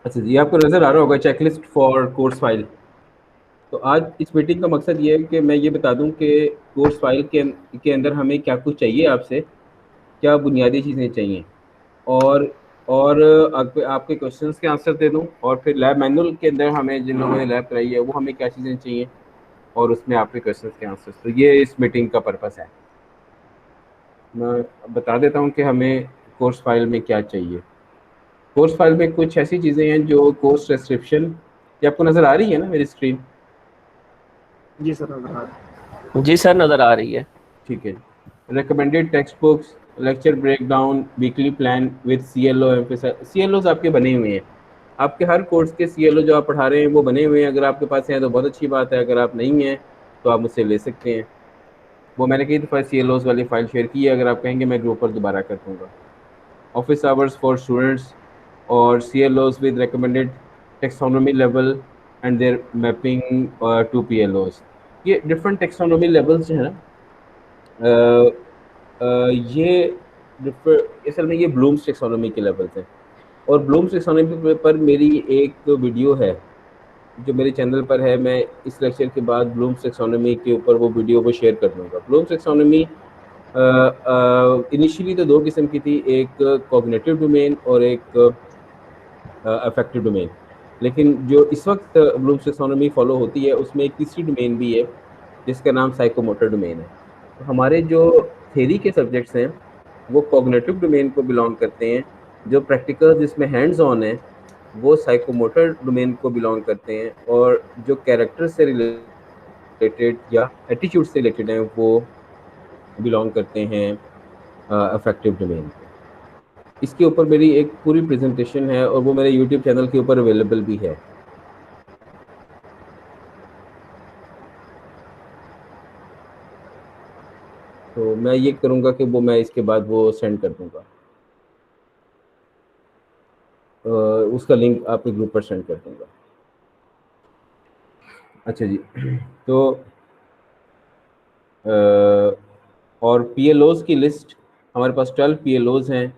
अच्छा जी, आपको नज़र आ रहा होगा चेकलिस्ट फॉर कोर्स फाइल। तो आज इस मीटिंग का मकसद ये है कि मैं ये बता दूं कि कोर्स फाइल के अंदर हमें क्या कुछ चाहिए आपसे, क्या बुनियादी चीज़ें चाहिए, और और आपके क्वेश्चंस के आंसर दे दूं, और फिर लैब मैनुअल के अंदर हमें जिन लोगों ने लैब कराई है वो हमें क्या चीज़ें चाहिए, और उसमें आपके क्वेश्चंस के आंसर। तो ये इस मीटिंग का पर्पस है। मैं बता देता हूँ कि हमें कोर्स फाइल में क्या चाहिए। कोर्स फाइल में कुछ ऐसी चीज़ें हैं जो कोर्स रेस्क्रिप्शन, ये आपको नज़र आ रही है ना मेरी स्क्रीन? जी सर, नजर आ रहा जी सर, नज़र आ रही है। ठीक है। Recommended text books, lecture breakdown, weekly plan with CLO emphasize. CLOs आपके बने हुए हैं, आपके हर कोर्स के CLO जो आप पढ़ा रहे हैं वो बने हुए हैं। अगर आपके पास हैं तो बहुत अच्छी बात है, अगर आप नहीं हैं तो आप मुझसे ले सकते हैं। वो मैंने कई दफ़ा CLOs वाली फाइल शेयर की है, अगर आप कहेंगे मैं ग्रुप पर दोबारा कर दूँगा। ऑफिस आवर्स फॉर स्टूडेंट्स और CLOs with recommended taxonomy level and their mapping to PLOs। ये डिफरेंट टेक्सोनॉमी लेवल्स जो है ना, ये असल में ये ब्लूम्स टेक्सोनॉमी के लेवल्स हैं। और ब्लूम्स टेक्सोनॉमी पर मेरी एक वीडियो है जो मेरे चैनल पर है। मैं इस लेक्चर के बाद ब्लूम्स टेक्सोनॉमी के ऊपर वो वीडियो को शेयर कर दूंगा। ब्लूम्स टेक्सोनॉमी इनिशियली तो दो किस्म की थी, एक कॉग्निटिव डोमेन और एक अफेक्टिव डोमेन। लेकिन जो इस वक्त ब्लूम्स टेक्सोनॉमी फॉलो होती है उसमें एक तीसरी डोमेन भी है जिसका नाम साइकोमोटर डोमेन है। तो हमारे जो थेरी के सब्जेक्ट्स हैं वो कॉग्निटिव डोमेन को बिलोंग करते हैं, जो प्रैक्टिकल जिसमें हैंड्स ऑन है वो साइकोमोटर डोमेन को बिलोंग करते हैं, और जो कैरेक्टर से रिलेटेड या एटीट्यूड से रिलेटेड हैं वो बिलोंग करते हैं अफेक्टिव डोमेन को। इसके ऊपर मेरी एक पूरी प्रेजेंटेशन है और वो मेरे यूट्यूब चैनल के ऊपर अवेलेबल भी है। तो मैं ये करूँगा कि वो मैं इसके बाद वो सेंड कर दूँगा, उसका लिंक आपके ग्रुप पर सेंड कर दूँगा। अच्छा जी। तो और PLOs की लिस्ट, हमारे पास 12 PLOs हैं।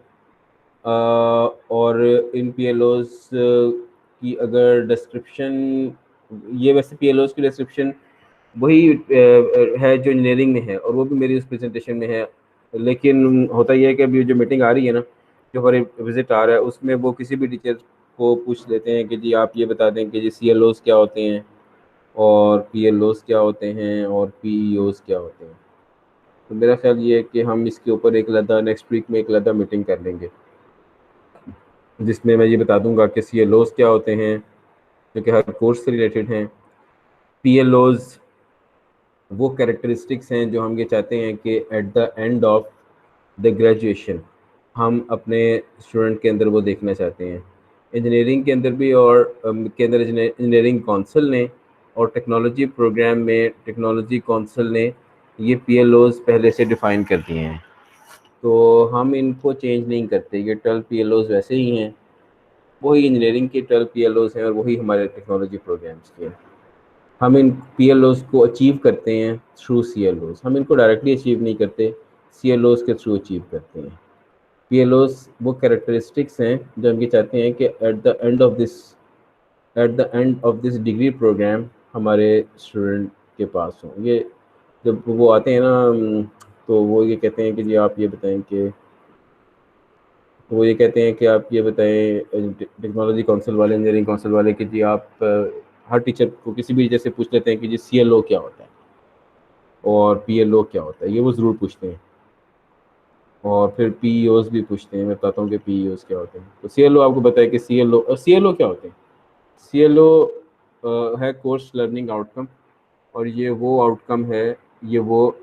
और इन PLOs की अगर डिस्क्रिप्शन, ये वैसे PLOs की डिस्क्रिप्शन वही है जो इंजीनियरिंग में है, और वो भी मेरी उस प्रेजेंटेशन में है। लेकिन होता यह है कि अभी जो मीटिंग आ रही है ना, जो हमारे विजिट आ रहा है, उसमें वो किसी भी टीचर को पूछ लेते हैं कि जी आप ये बता दें कि जी CLOs क्या होते हैं, और PLOs क्या होते हैं, और PEOs क्या होते हैं। तो मेरा ख्याल ये है कि हम इसके ऊपर एक अलग नेक्स्ट वीक में एक अलग मीटिंग कर लेंगे, जिसमें मैं ये बता दूंगा कि CLOs क्या होते हैं जो कि हर कोर्स से रिलेटेड हैं। PLOs वो कैरेक्टरिस्टिक्स हैं जो हम ये चाहते हैं कि at the end of the graduation हम अपने स्टूडेंट के अंदर वो देखना चाहते हैं। इंजीनियरिंग के अंदर भी, और के अंदर इंजीनियरिंग काउंसिल ने और टेक्नोलॉजी प्रोग्राम में टेक्नोलॉजी काउंसिल ने ये PLOs पहले से डिफ़ाइन कर दिए हैं। तो हम इनको चेंज नहीं करते, ये 12 PLOs वैसे ही हैं, वही इंजीनियरिंग के 12 PLOs हैं और वही हमारे टेक्नोलॉजी प्रोग्राम्स के हैं। हम इन PLOs को अचीव करते हैं थ्रू CLOs, हम इनको डायरेक्टली अचीव नहीं करते, CLOs के थ्रू अचीव करते हैं। PLOs वो कैरेक्टरिस्टिक्स हैं जो हम ये चाहते हैं कि at the end of this degree program हमारे स्टूडेंट के पास हों। ये जब वो आते हैं ना, तो वो ये कहते हैं कि जी आप ये बताएं कि, वो ये कहते हैं कि आप ये बताएं, टेक्नोलॉजी काउंसिल वाले, इंजीनियरिंग काउंसिल वाले, कि जी आप हर टीचर को किसी भी टीचर से पूछ लेते हैं कि जी CLO क्या होता है और PLO क्या होता है, ये वो ज़रूर पूछते हैं। और फिर PEOs भी पूछते हैं, मैं बताता हूँ कि PEOs क्या होते हैं। तो CLO आपको बताया कि CLO क्या होते हैं। CLO है कोर्स लर्निंग आउटकम, और ये वो आउटकम है, ये वो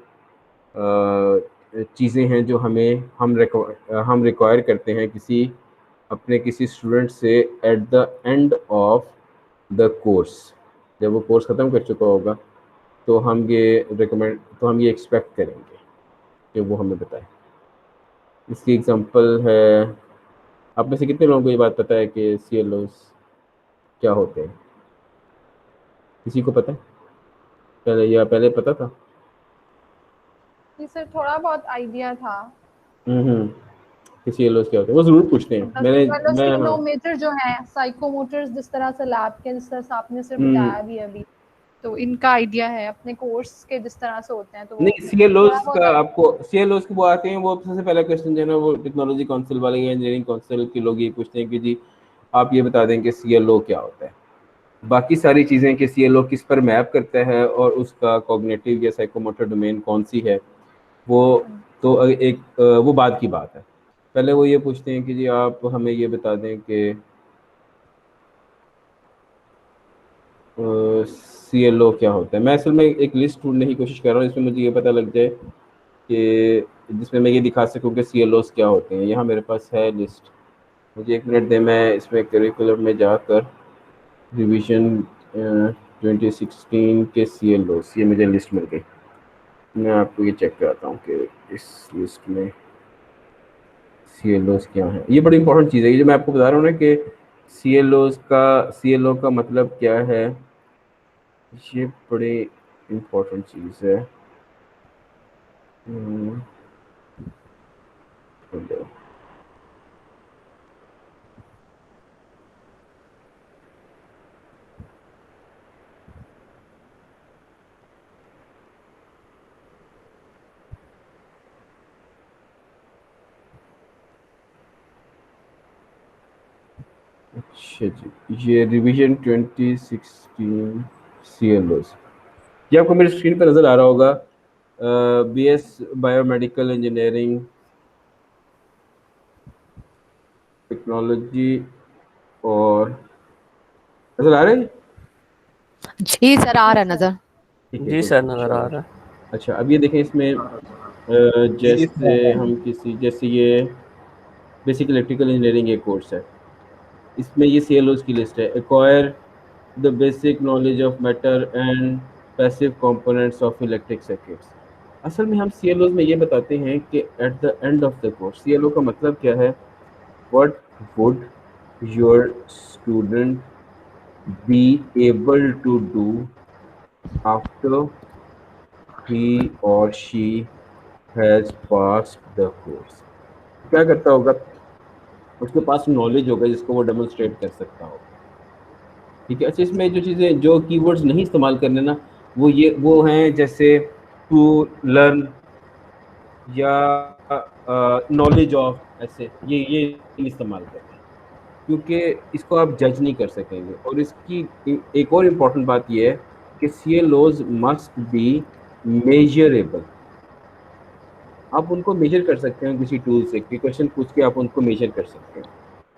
चीज़ें हैं जो हम रिक्वायर करते हैं अपने किसी स्टूडेंट से eight the end of the course. जब वो कोर्स ख़त्म कर चुका होगा तो हम ये एक्सपेक्ट करेंगे कि वो हमें बताए। इसकी एग्जांपल है, आप में से कितने लोगों को ये बात पता है कि CLOs क्या होते हैं? किसी को पता है पहले पता था? जी सर, थोड़ा बहुत आइडिया था। हम्म। कि CLOs क्या होते हैं, वो ज़रूर पूछते हैं। मैं सीनोमीटर जो है, साइकोमोटर्स, जिस तरह से लैब के, जिस तरह से आपने सिर्फ बताया भी अभी, तो इनका आइडिया है अपने कोर्स के जिस तरह से होते हैं, तो नहीं, CLOs का आपको CLOs की वो आते हैं, वो सबसे पहला क्वेश्चन जो है ना वो टेक्नोलॉजी काउंसिल वाले या इंजीनियरिंग काउंसिल के लोग ये पूछते हैं कि जी आप ये बता दें कि CLO क्या होता है। बाकी सारी चीज़ें कि CLO किस पर मैप करता है और उसका कॉग्निटिव या साइकोमोटर डोमेन कौन सी है, वो तो एक वो बाद की बात है। पहले वो ये पूछते हैं कि जी आप हमें ये बता दें कि CLO क्या होता है। मैं असल में एक लिस्ट ढूंढने की कोशिश कर रहा हूँ जिसमें मुझे ये पता लग जाए कि जिसमें मैं ये दिखा सकूँ कि CLOs क्या होते हैं। यहाँ मेरे पास है लिस्ट, मुझे 1 मिनट दें, मैं इसमें करिकुलम में जाकर रिवीजन 2016 के CLOs, ये मुझे लिस्ट मिल गई। मैं आपको ये चेक कराता हूँ कि इस लिस्ट में CLOs क्या है। ये बड़ी इंपॉर्टेंट चीज़ है, ये जो मैं आपको बता रहा हूँ ना कि CLO का मतलब क्या है, ये बड़ी इम्पोर्टेंट चीज़ है। अच्छा जी, ये रिवीजन 2016 CLOs, ये आपको मेरी स्क्रीन पर नज़र आ रहा होगा। BS बायोमेडिकल इंजीनियरिंग टेक्नोलॉजी, और नज़र आ रहे हैं? जी सर, आ रहा है नजर। ठीक है, जी सर नज़र आ रहा है। अच्छा, अब ये देखें, इसमें जैसे हम जैसे ये बेसिक इलेक्ट्रिकल इंजीनियरिंग एक कोर्स है, इसमें ये CLOs की लिस्ट है। Acquire the basic knowledge of matter and passive components of electric circuits. असल में हम CLOs में ये बताते हैं कि at the end of the course, CLO का मतलब क्या है, what would your student be able to do after he or she has passed the course। क्या करता होगा, उसके पास नॉलेज होगा जिसको वो डेमोन्स्ट्रेट कर सकता होगा। ठीक है। अच्छा, इसमें जो चीज़ें, जो कीवर्ड्स नहीं इस्तेमाल करने ना, वो हैं जैसे टू लर्न या नॉलेज ऑफ, ऐसे ये इस्तेमाल करते हैं क्योंकि इसको आप जज नहीं कर सकेंगे। और इसकी एक और इम्पॉर्टेंट बात ये है कि CLOs मस्ट बी मेजरेबल। आप उनको मेजर कर सकते हैं किसी टूल से, कि क्वेश्चन पूछ के आप उनको मेजर कर सकते हैं,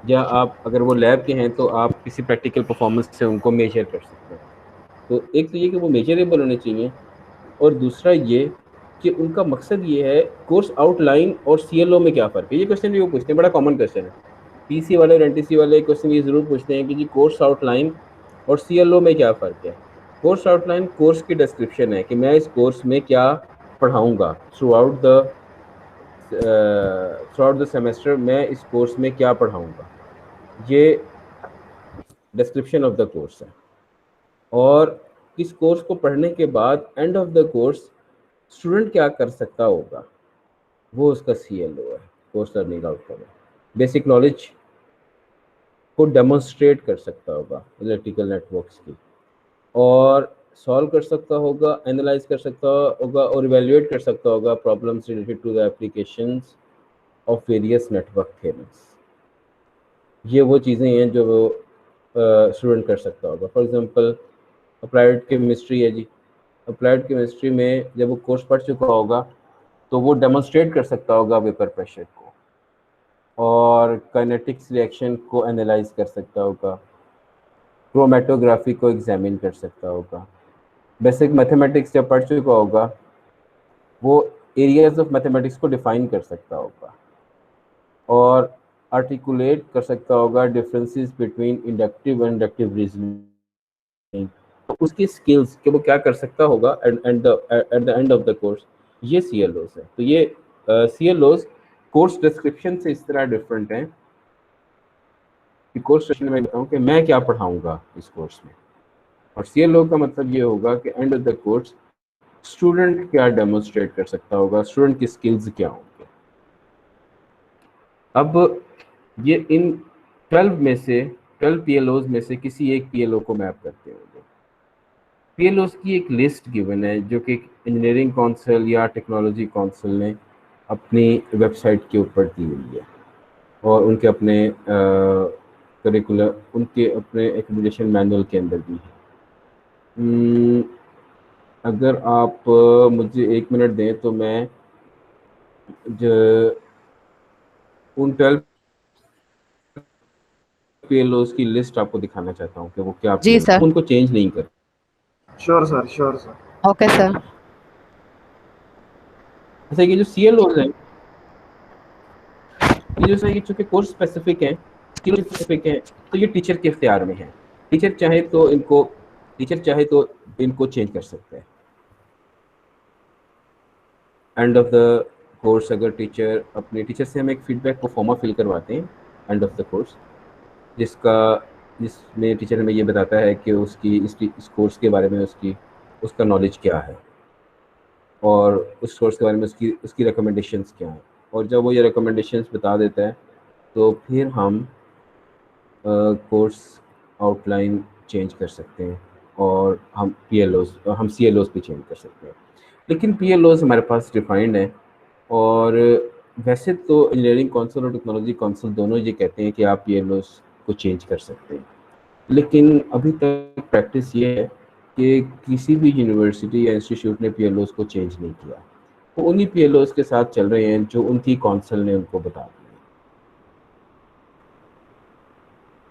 या आप अगर वो लैब के हैं तो आप किसी प्रैक्टिकल परफॉर्मेंस से उनको मेजर कर सकते हैं। तो एक तो ये कि वो मेजरेबल होने चाहिए, और दूसरा ये कि उनका मकसद ये है, कोर्स आउटलाइन और CLO में क्या फ़र्क है। ये क्वेश्चन भी वो पूछते हैं, बड़ा कॉमन क्वेश्चन है। PC वाले और NTC वाले क्वेश्चन ये ज़रूर पूछते हैं कि जी कोर्स आउटलाइन और CLO में क्या फ़र्क है। कोर्स आउटलाइन कोर्स की डिस्क्रिप्शन है कि मैं इस कोर्स में क्या पढ़ाऊँगा थ्रू आउट द सेमेस्टर, मैं इस कोर्स में क्या पढ़ाऊँगा, ये डिस्क्रिप्शन ऑफ द कोर्स है। और इस कोर्स को पढ़ने के बाद and of the course student क्या कर सकता होगा, वो उसका CLO है, कोर्स लर्निंग आउटकम है। बेसिक नॉलेज को डेमोन्स्ट्रेट कर सकता होगा इलेक्ट्रिकल नेटवर्क्स की, और सॉल्व कर सकता होगा, एनालाइज कर सकता होगा, और इवेल्युएट कर सकता होगा problems related to the applications of various network theorems. ये वो चीज़ें हैं जो वो स्टूडेंट कर सकता होगा। फॉर एग्जांपल अप्लाइड केमिस्ट्री है जी, अप्लाइड केमिस्ट्री में जब वो कोर्स पढ़ चुका होगा तो वो डेमोन्स्ट्रेट कर सकता होगा वेपर प्रेशर को, और काइनेटिक्स रिएक्शन को एनालाइज कर सकता होगा, क्रोमेटोग्राफी को एग्जामिन कर सकता होगा। बेसिक मैथमेटिक्स जब पढ़ चुका होगा वो एरियाज ऑफ मैथमेटिक्स को डिफाइन कर सकता होगा, और आर्टिकुलेट कर सकता होगा differences between inductive and inductive reasoning. तो उसकी स्किल्स कि वो क्या कर सकता होगा eight the end of the course, ये CLOs है। तो ये CLOs कोर्स डिस्क्रिप्शन से इस तरह डिफरेंट हैं कि कोर्स डिस्क्रिप्शन में बताऊँ कि मैं क्या पढ़ाऊँगा इस कोर्स में, और CLO का मतलब ये होगा कि and of the course student क्या डेमोन्स्ट्रेट कर सकता होगा, स्टूडेंट की स्किल्स क्या होंगे। अब ये इन 12 PLOs में से किसी एक PLO को मैप करते होंगे। PLOs की एक लिस्ट गिवन है जो कि इंजीनियरिंग काउंसिल या टेक्नोलॉजी काउंसिल ने अपनी वेबसाइट के ऊपर दी हुई है और उनके अपने करिकुलर, उनके अपने एक्रेडिटेशन मैनुअल के अंदर भी है। अगर आप मुझे 1 मिनट दें तो मैं जो उन 12 PLOs की लिस्ट आपको दिखाना चाहता हूँ कि वो क्या जी PLO, सर। उनको चेंज नहीं कर। Sure sir, sure sir. Okay sir. जैसे ये जो CLOs हैं, ये जो ये चूंकि कोर्स स्पेसिफिक है, स्किल स्पेसिफिक है, तो ये टीचर के इख्तियार में है। टीचर चाहे तो इनको चेंज कर सकते हैं। एंड ऑफ द कोर्स अगर टीचर अपने टीचर से हम एक फीडबैक को फॉर्मा फिल करवाते हैं एंड ऑफ द कोर्स, जिसमें टीचर हमें ये बताता है कि उसकी इस कोर्स के बारे में उसका नॉलेज क्या है और उस कोर्स के बारे में उसकी रिकमेंडेशंस क्या हैं। और जब वो ये रिकमेंडेशंस बता देता है तो फिर हम कोर्स आउटलाइन चेंज कर सकते हैं और हम CLOs भी चेंज कर सकते हैं। लेकिन PLOs हमारे पास डिफाइंड है और वैसे तो इंजीनियरिंग काउंसिल और टेक्नोलॉजी काउंसिल दोनों ये कहते हैं कि आप PLOs को चेंज कर सकते हैं, लेकिन अभी तक प्रैक्टिस ये है कि किसी भी यूनिवर्सिटी या इंस्टीट्यूट ने PLOs को चेंज नहीं किया। वो उन्हीं PLOs के साथ चल रहे हैं जो उनकी काउंसिल ने उनको बता दिया।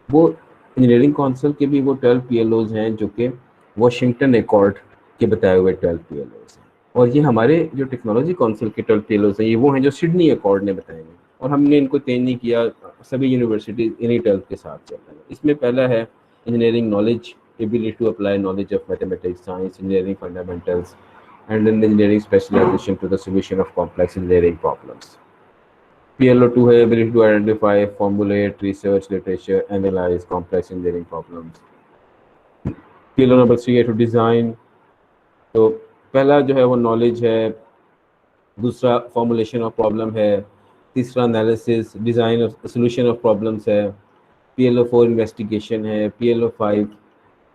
वो इंजीनियरिंग काउंसिल के भी वो 12 PLOs हैं जो कि वाशिंगटन एकॉर्ड के बताए हुए 12 PLOs हैं, और ये हमारे जो टेक्नोलॉजी काउंसिल के 12 PLOs हैं ये वो हैं जो सिडनी एकॉर्ड ने बताए हैं, और हमने इनको चेंज नहीं किया। सभी यूनिवर्सिटीज इन्हीं 12 के साथ चल रही हैं। इसमें पहला है engineering knowledge, ability to apply knowledge of mathematics, science, engineering fundamentals and in engineering specialization to the solution of complex engineering problems. PLO2 है ability to identify, formulate, research literature, analyze complex engineering problems. PLO number 3 है to design, तो पहला जो है वो knowledge है, दूसरा formulation of problem है, तीसरा analysis design of solution of problems है, PLO4 इन्वेस्टिगेशन है, PLO5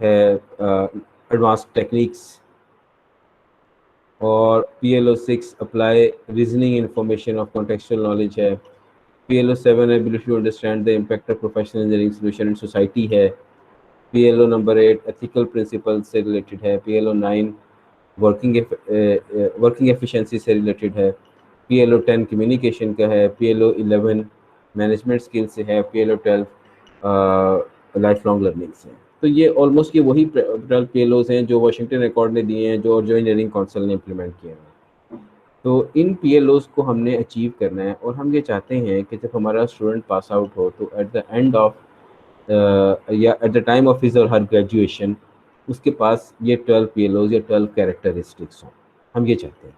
है एडवांस टेक्निक्स, और PLO6 apply reasoning information of contextual knowledge है, PLO7 ability to understand the impact of professional engineering solution in society है, PLO number 8 ethical principle से related है, PLO9 working efficiency से related है, PLO10 communication का है, PLO11 management skill से है, PLO12 लाइफ लॉन्ग लर्निंग से है। तो ये ऑलमोस्ट ये वही 12 PLOs हैं जो वाशिंगटन एकॉर्ड ने दिए हैं, जो इंजीनियरिंग काउंसिल ने इम्प्लीमेंट किए हैं। तो इन PLOs को हमने अचीव करना है, और हम ये चाहते हैं कि जब हमारा स्टूडेंट पास आउट हो तो एट द एंड ऑफ या eight the time of his और हर ग्रेजुएशन उसके पास ये 12 PLOs या 12 कैरेक्टरिस्टिक्स हों। हम ये चाहते हैं,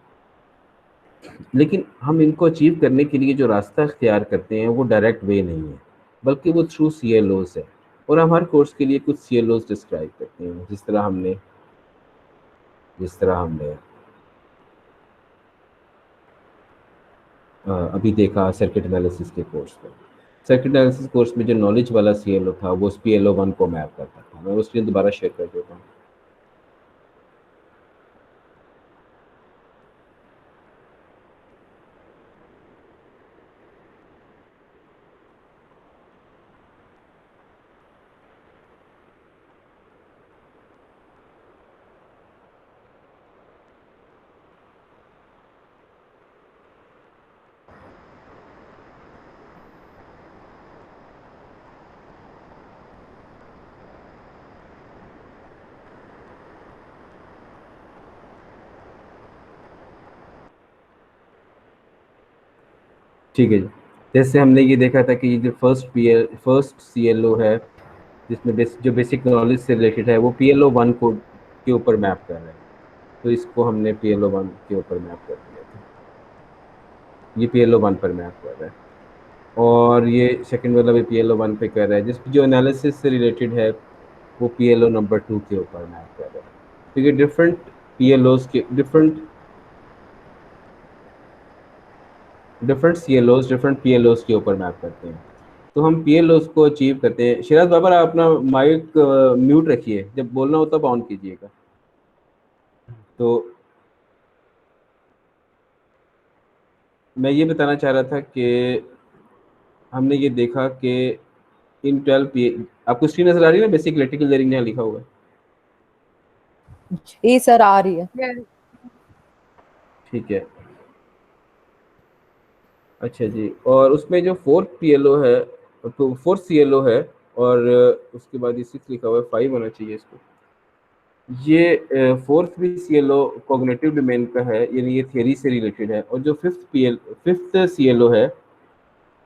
लेकिन हम इनको अचीव करने के लिए जो रास्ता इख्तियार करते हैं वो डायरेक्ट वे नहीं है, बल्कि वो थ्रू CLOs है। और हम हर कोर्स के लिए कुछ CLOs डिस्क्राइब करते हैं, जिस तरह हमने अभी देखा सर्किट एनालिसिस के कोर्स पर। सर्किट एनालिसिस कोर्स में जो नॉलेज वाला CLO था वो उस PLO1 को मैप करता था। मैं उसके लिए दोबारा शेयर कर देता हूँ। ठीक है जी, जैसे हमने ये देखा था कि ये जो फर्स्ट CLO है जिसमें जो बेसिक नॉलेज से रिलेटेड है वो PLO1 को के ऊपर मैप कर रहा है, तो इसको हमने PLO1 के ऊपर मैप कर दिया था। ये PLO1 पर मैप कर रहा है, और ये सेकंड वाला भी PLO1 पे कर रहा है। जो एनालिसिस से रिलेटेड है वो PLO नंबर 2 के ऊपर मैप कर रहा है। तो ये डिफरेंट PLOs के different different CLOs different PLOs के ऊपर मैप करते हैं। तो हम PLOs को अचीव करते हैं। शिराज बाबर, आप अपना माइक म्यूट रखिए, जब बोलना हो तब ऑन कीजिएगा। तो मैं ये बताना चाह रहा था कि हमने ये देखा कि इन 12 आपको स्क्रीन नजर आ रही है ना, बेसिक इलेक्ट्रिकल इंजीनियरिंग यहाँ लिखा हुआ है। जी सर आ रही है। Yes. ठीक है, अच्छा जी। और उसमें जो फोर्थ PLO है, तो फोर्थ CLO है, और उसके बाद ये 6 लिखा हुआ है, 5 होना चाहिए इसको। ये फोर्थ भी CLO कॉग्निटिव डोमेन का है, यानी ये थियरी से रिलेटेड है। और जो फिफ्थ CLO है,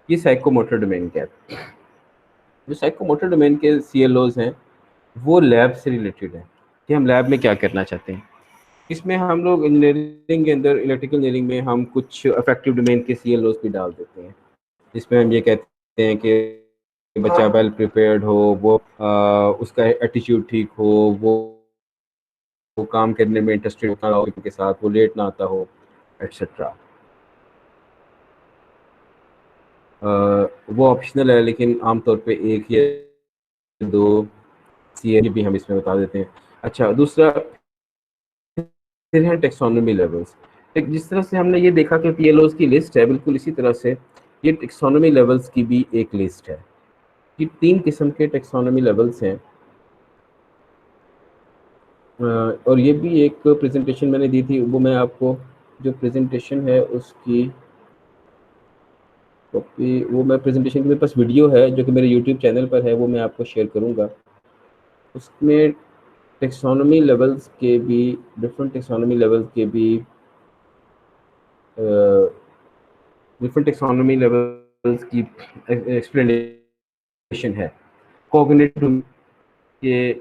ये साइकोमोटर डोमेन का है। जो साइकोमोटर डोमेन के CLOs हैं, वो लैब से रिलेटेड है, कि हम लैब में क्या करना चाहते हैं। इसमें हम लोग इंजीनियरिंग के अंदर, इलेक्ट्रिकल इंजीनियरिंग में हम कुछ अफेक्टिव डोमेन के CLOs भी डाल देते हैं, जिसमें हम ये कहते हैं कि बच्चा वेल प्रिपेयर्ड हो, वो उसका एटीट्यूड ठीक हो, वो काम करने में इंटरेस्टेड होता हो के साथ, वो लेट ना आता हो, एट्सेट्रा। वो ऑप्शनल है, लेकिन आमतौर पे 1 या 2 CLO भी हम इसमें बता देते हैं। अच्छा, दूसरा फिर है टेक्सोनोमी लेवल्स। जिस तरह से हमने ये देखा कि PLOs की लिस्ट है, बिल्कुल इसी तरह से ये टेक्सोनोमी लेवल्स की भी एक लिस्ट है। कि 3 किस्म के टेक्सोनोमी लेवल्स हैं। और ये भी एक प्रेजेंटेशन मैंने दी थी, वो मैं आपको, जो प्रेजेंटेशन है उसकी कॉपी, वो मैं प्रेजेंटेशन के मेरे पास वीडियो है जो कि मेरे यूट्यूब चैनल पर है, वो मैं आपको शेयर करूँगा। उसमें टेक्सोनोमी लेवल्स के भी, डिफरेंट टेक्सोनोमी लेवल्स के भी, डिफरेंट टेक्सोनोमी लेवल्स की एक्सप्लेनेशन है। कॉग्निटिव के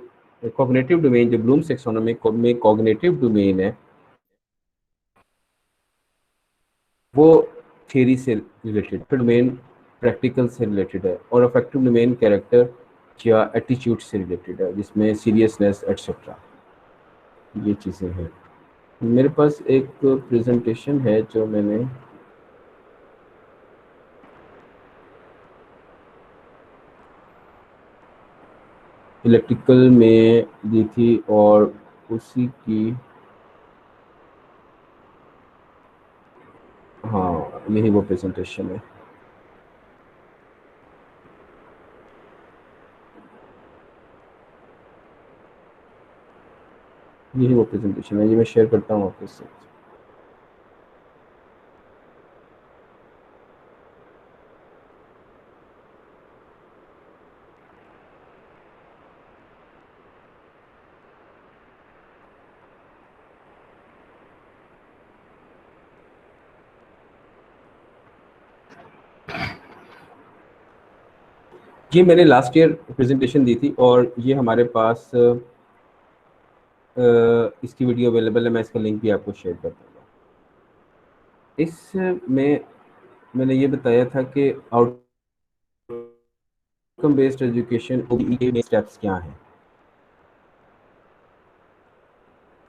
कॉग्निटिव डोमेन, जो ब्लूम्स टेक्सोनोमी में कॉग्निटिव डोमेन है, वो थ्योरी से रिलेटेड डोमेन, प्रैक्टिकल से रिलेटेड है, और अफेक्टिव डोमेन कैरेक्टर या एटीट्यूड से रिलेटेड है, जिसमें सीरियसनेस एटसेट्रा, ये चीज़ें हैं। मेरे पास एक प्रेजेंटेशन है जो मैंने इलेक्ट्रिकल में दी थी, और उसी की, हाँ यही वो प्रेजेंटेशन है। यही वो प्रेजेंटेशन है, ये मैं शेयर करता हूँ आपके साथ। ये मैंने लास्ट ईयर प्रेजेंटेशन दी थी, और ये हमारे पास इसकी वीडियो अवेलेबल है, मैं इसका लिंक भी आपको शेयर कर दूँगा। इसमें मैंने ये बताया था कि आउटकम बेस्ड एजुकेशन के स्टेप्स क्या हैं,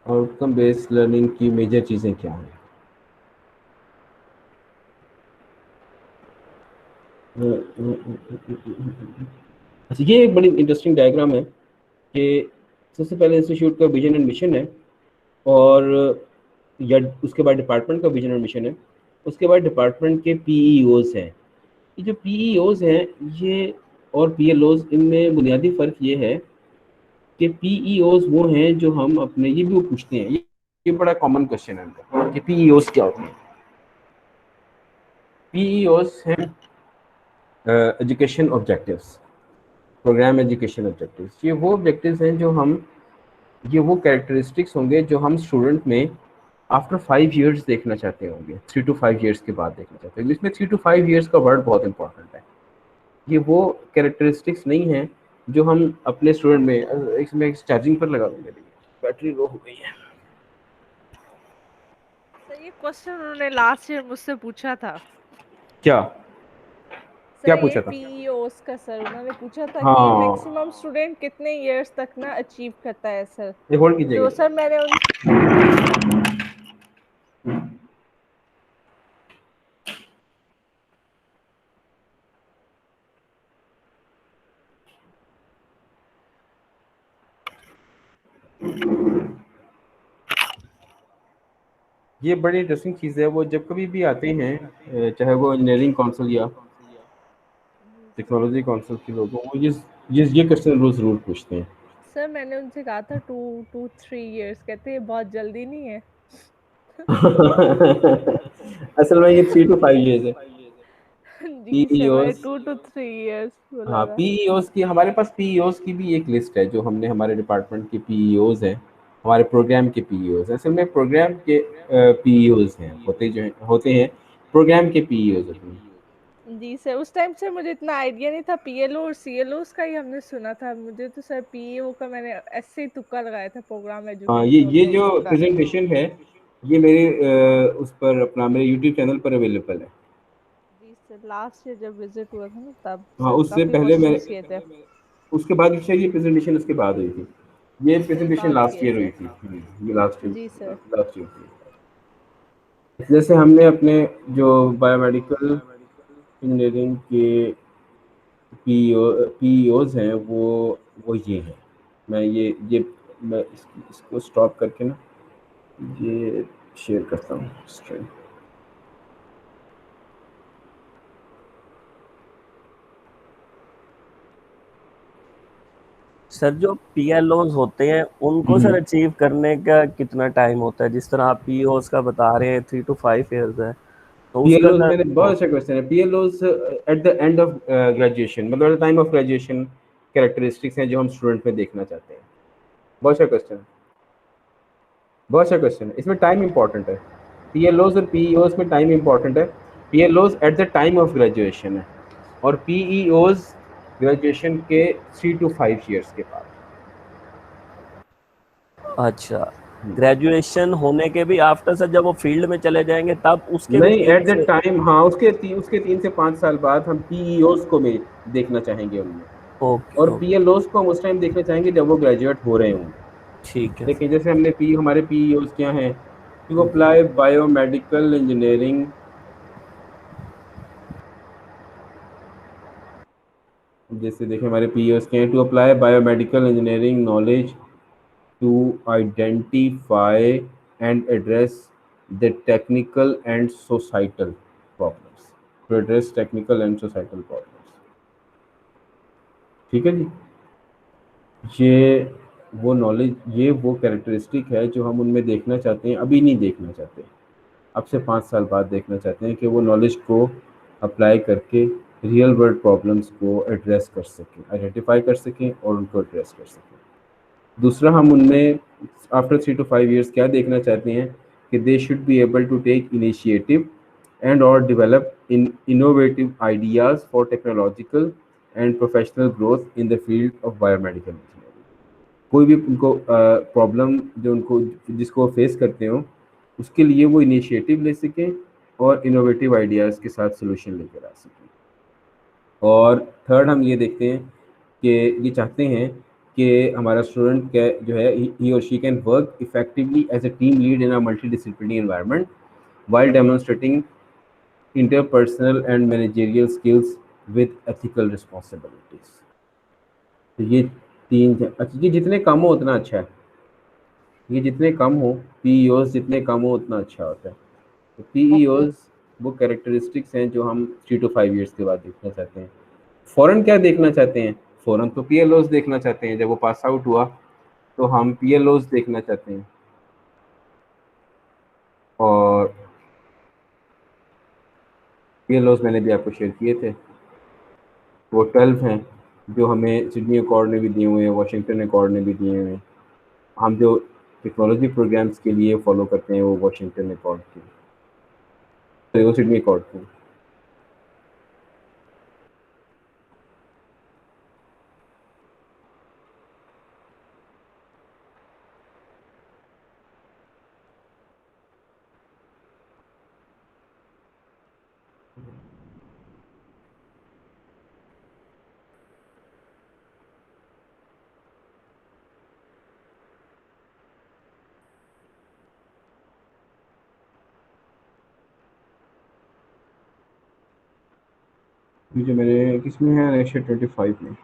आउटकम बेस्ड लर्निंग की मेजर चीज़ें क्या हैं। अच्छा, ये एक बड़ी इंटरेस्टिंग डायग्राम है कि सबसे पहले इंस्टीट्यूट का विजन एंड मिशन है, और या उसके बाद डिपार्टमेंट का विजन एंड मिशन है, उसके बाद डिपार्टमेंट के PEOs हैं। ये जो PEOs हैं, ये और PLOs, इनमें बुनियादी फ़र्क ये है कि PEOs वो हैं जो हम अपने, ये भी वो पूछते हैं, ये बड़ा कॉमन क्वेश्चन है उनका कि PEOs क्या होते हैं। PEOs हैं education objectives, program education objectives. ये वो ऑब्जेक्टिव्स हैं जो हम, ये वो कैरेक्टरिस्टिक्स होंगे जो हम स्टूडेंट में आफ्टर 5 ईयर्स देखना चाहते होंगे, 3 to 5 ईयर्स के बाद देखना चाहते हैं। इसमें 3 to 5 ईयर्स का वर्ड बहुत इंपॉर्टेंट है। ये वो कैरेक्टरिस्टिक्स नहीं हैं जो हम अपने स्टूडेंट में, इसमें चार्जिंग पर लगा दूंगे, बैटरी लो हो गई है। सर ये क्वेश्चन उन्होंने लास्ट ईयर मुझसे पूछा था। क्या क्या सर ये पूछा था? PEOs का सर उन्होंने पूछा था कि हाँ, मैक्सिमम स्टूडेंट कितने इयर्स तक ना अचीव करता है सर। ये होल्ड कीजिएगा। तो सर मैंने ये बड़ी इंटरेस्टिंग चीज़ है, वो जब कभी भी आते हैं चाहे वो इंजीनियरिंग काउंसिल या टेक्नोलॉजी काउंसिल के लोग हों, वो ये क्वेश्चन रोज जरूर पूछते हैं। सर मैंने उनसे कहा था 2 to 3 years, कहते हैं बहुत जल्दी नहीं है। असल में ये 3 to 5 years है। जी सर, मैंने पीईओस 2 to 3 years बोला हाँ, था। पीईओस की हमारे पास पीईओस की भी एक लिस्ट है, जो हमने हमारे डिपार्टमेंट के पीईओस हैं, हमारे प्रोग्राम के पीईओस हैं। असल में प्रोग्राम के पीईओस हैं, होते हैं प्रोग्राम के पीईओस होते हैं। जी सर, उस टाइम से मुझे इतना आइडिया नहीं था, पीएलओ और सीएलओस का ही हमने सुना था। मुझे तो सर पीएओ का मैंने ऐसे ही तुक्का लगाया था, प्रोग्राम हाँ, एजुकेशन ये जो ऑथोरिटी का। प्रेजेंटेशन है ये मेरे उस पर अपना मेरे यूट्यूब चैनल पर अवेलेबल है। जी सर, लास्ट ईयर जब विजिट हुआ था ना तब हाँ, सर उससे काफी पहले मैं क्वेश्चंस किए थे। उसके बाद शायद ये प्रेजेंटेशन उसके बाद हुई थी। ये उसके प्रेजेंटेशन बाद लास्ट किए ईयर थे। हुई थी। ये लास्ट ईयर जी सर। लास्ट ईयर थी। जैसे हमने अपने जो बायोमेडिकल इंजीनियरिंग के पीईओज हैं वो ये हैं। मैं इसको स्टॉप करके ना ये शेयर करता हूँ स्क्रीन। सर जो पीएलओज होते हैं उनको सर अचीव करने का कितना टाइम होता है? जिस तरह आप पीओस का बता रहे हैं 3 to 5 years है, तो उसका पीएलओज सर मैंने बहुत अच्छा क्वेश्चन है। PLOs at the end of graduation, मतलब at the time of graduation characteristics हैं जो हम स्टूडेंट में देखना चाहते हैं। बहुत अच्छा क्वेश्चन है, बहुत अच्छा क्वेश्चन है। इसमें टाइम इंपॉर्टेंट है। पीएलओज और पीईओज में टाइम इंपॉर्टेंट है। PLOs at the time of graduation है और पीईओज ग्रेजुएशन के 3 to 5 years के बाद। अच्छा, ग्रेजुएशन होने के भी आफ्टर सर जब वो फील्ड में चले जाएंगे तब उसके भी नहीं, एट 3 द से टाइम, हाँ, उसके 3 से 5 साल बाद हम पीईओज को में देखना चाहेंगे उनमें। ओके और ओके, पीएलओज को हम उस टाइम देखना चाहेंगे जब वो ग्रेजुएट हो रहे होंगे। ठीक है देखिए, जैसे हमने हमारे पीईओज क्या हैं, टू अप्लाई बायोमेडिकल इंजीनियरिंग, जैसे देखिए हमारे पीईओज क्या हैं, to apply biomedical engineering knowledge to identify and address the technical and societal problems, to address technical and societal problems। ठीक है जी। ये वो नॉलेज, ये वो कैरेक्टरिस्टिक है जो हम उनमें देखना चाहते हैं, अभी नहीं देखना चाहते, अब से 5 साल बाद देखना चाहते हैं कि वो नॉलेज को अप्लाई करके रियल वर्ल्ड प्रॉब्लम्स को एड्रेस कर सकें, आइडेंटिफाई कर सकें और उनको एड्रेस कर सकें। दूसरा, हम उनमें आफ्टर 3 to 5 years क्या देखना चाहते हैं कि they should be able to take initiative and और develop in innovative ideas for technological and professional growth in the field of biomedical engineering. कोई भी उनको प्रॉब्लम जो उनको जिसको फेस करते हो उसके लिए वो इनिशिएटिव ले सकें और इनोवेटिव आइडियाज़ के साथ सोल्यूशन लेकर आ सकें। और थर्ड, हम ये देखते हैं कि ये चाहते हैं कि हमारा स्टूडेंट क्या जो है, ही और she can work effectively as a team lead in a multidisciplinary environment while demonstrating interpersonal and managerial skills with ethical responsibilities। तो ये तीन अच्छा, ये जितने कम हो उतना अच्छा है। ये जितने कम हो, पीईओज जितने कम हो उतना अच्छा होता है। तो पीईओज वो कैरेक्टरिस्टिक्स हैं जो हम 3 to 5 years के बाद देखना चाहते हैं। फॉरन क्या देखना चाहते हैं? फॉरन तो पीएलओज देखना चाहते हैं। जब वो पास आउट हुआ तो हम पीएलओज देखना चाहते हैं। और पीएलओज मैंने भी आपको शेयर किए थे, वो 12 हैं जो हमें सिडनी अकॉर्ड ने भी दिए हुए हैं, वाशिंगटन अकॉर्ड ने भी दिए हुए हैं। हम जो टेक्नोलॉजी प्रोग्राम्स के लिए फॉलो करते हैं वो वाशिंगटन अकॉर्ड के, तो वो सिडनी अकॉर्ड के। ये जो मेरे किसमें है, नेक्स्ट 25 में।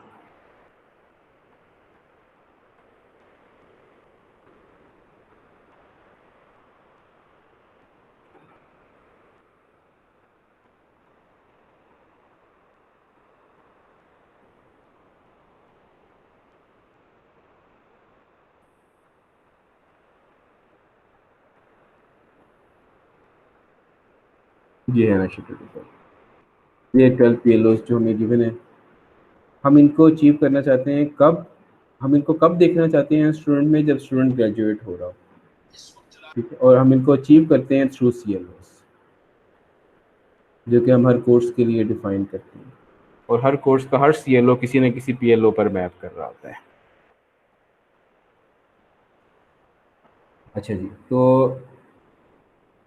जी है ना, शुक्रिया। ये 12 PLOs जो हमें गिवन है, हम इनको अचीव करना चाहते हैं कब, हम इनको कब देखना चाहते हैं स्टूडेंट में, जब स्टूडेंट ग्रेजुएट हो रहा हो, ठीक है। और हम इनको अचीव करते हैं थ्रू CLOs, जो कि हम हर कोर्स के लिए डिफाइन करते हैं, और हर कोर्स का हर CLO किसी न किसी PLO पर मैप कर रहा होता है। अच्छा जी, तो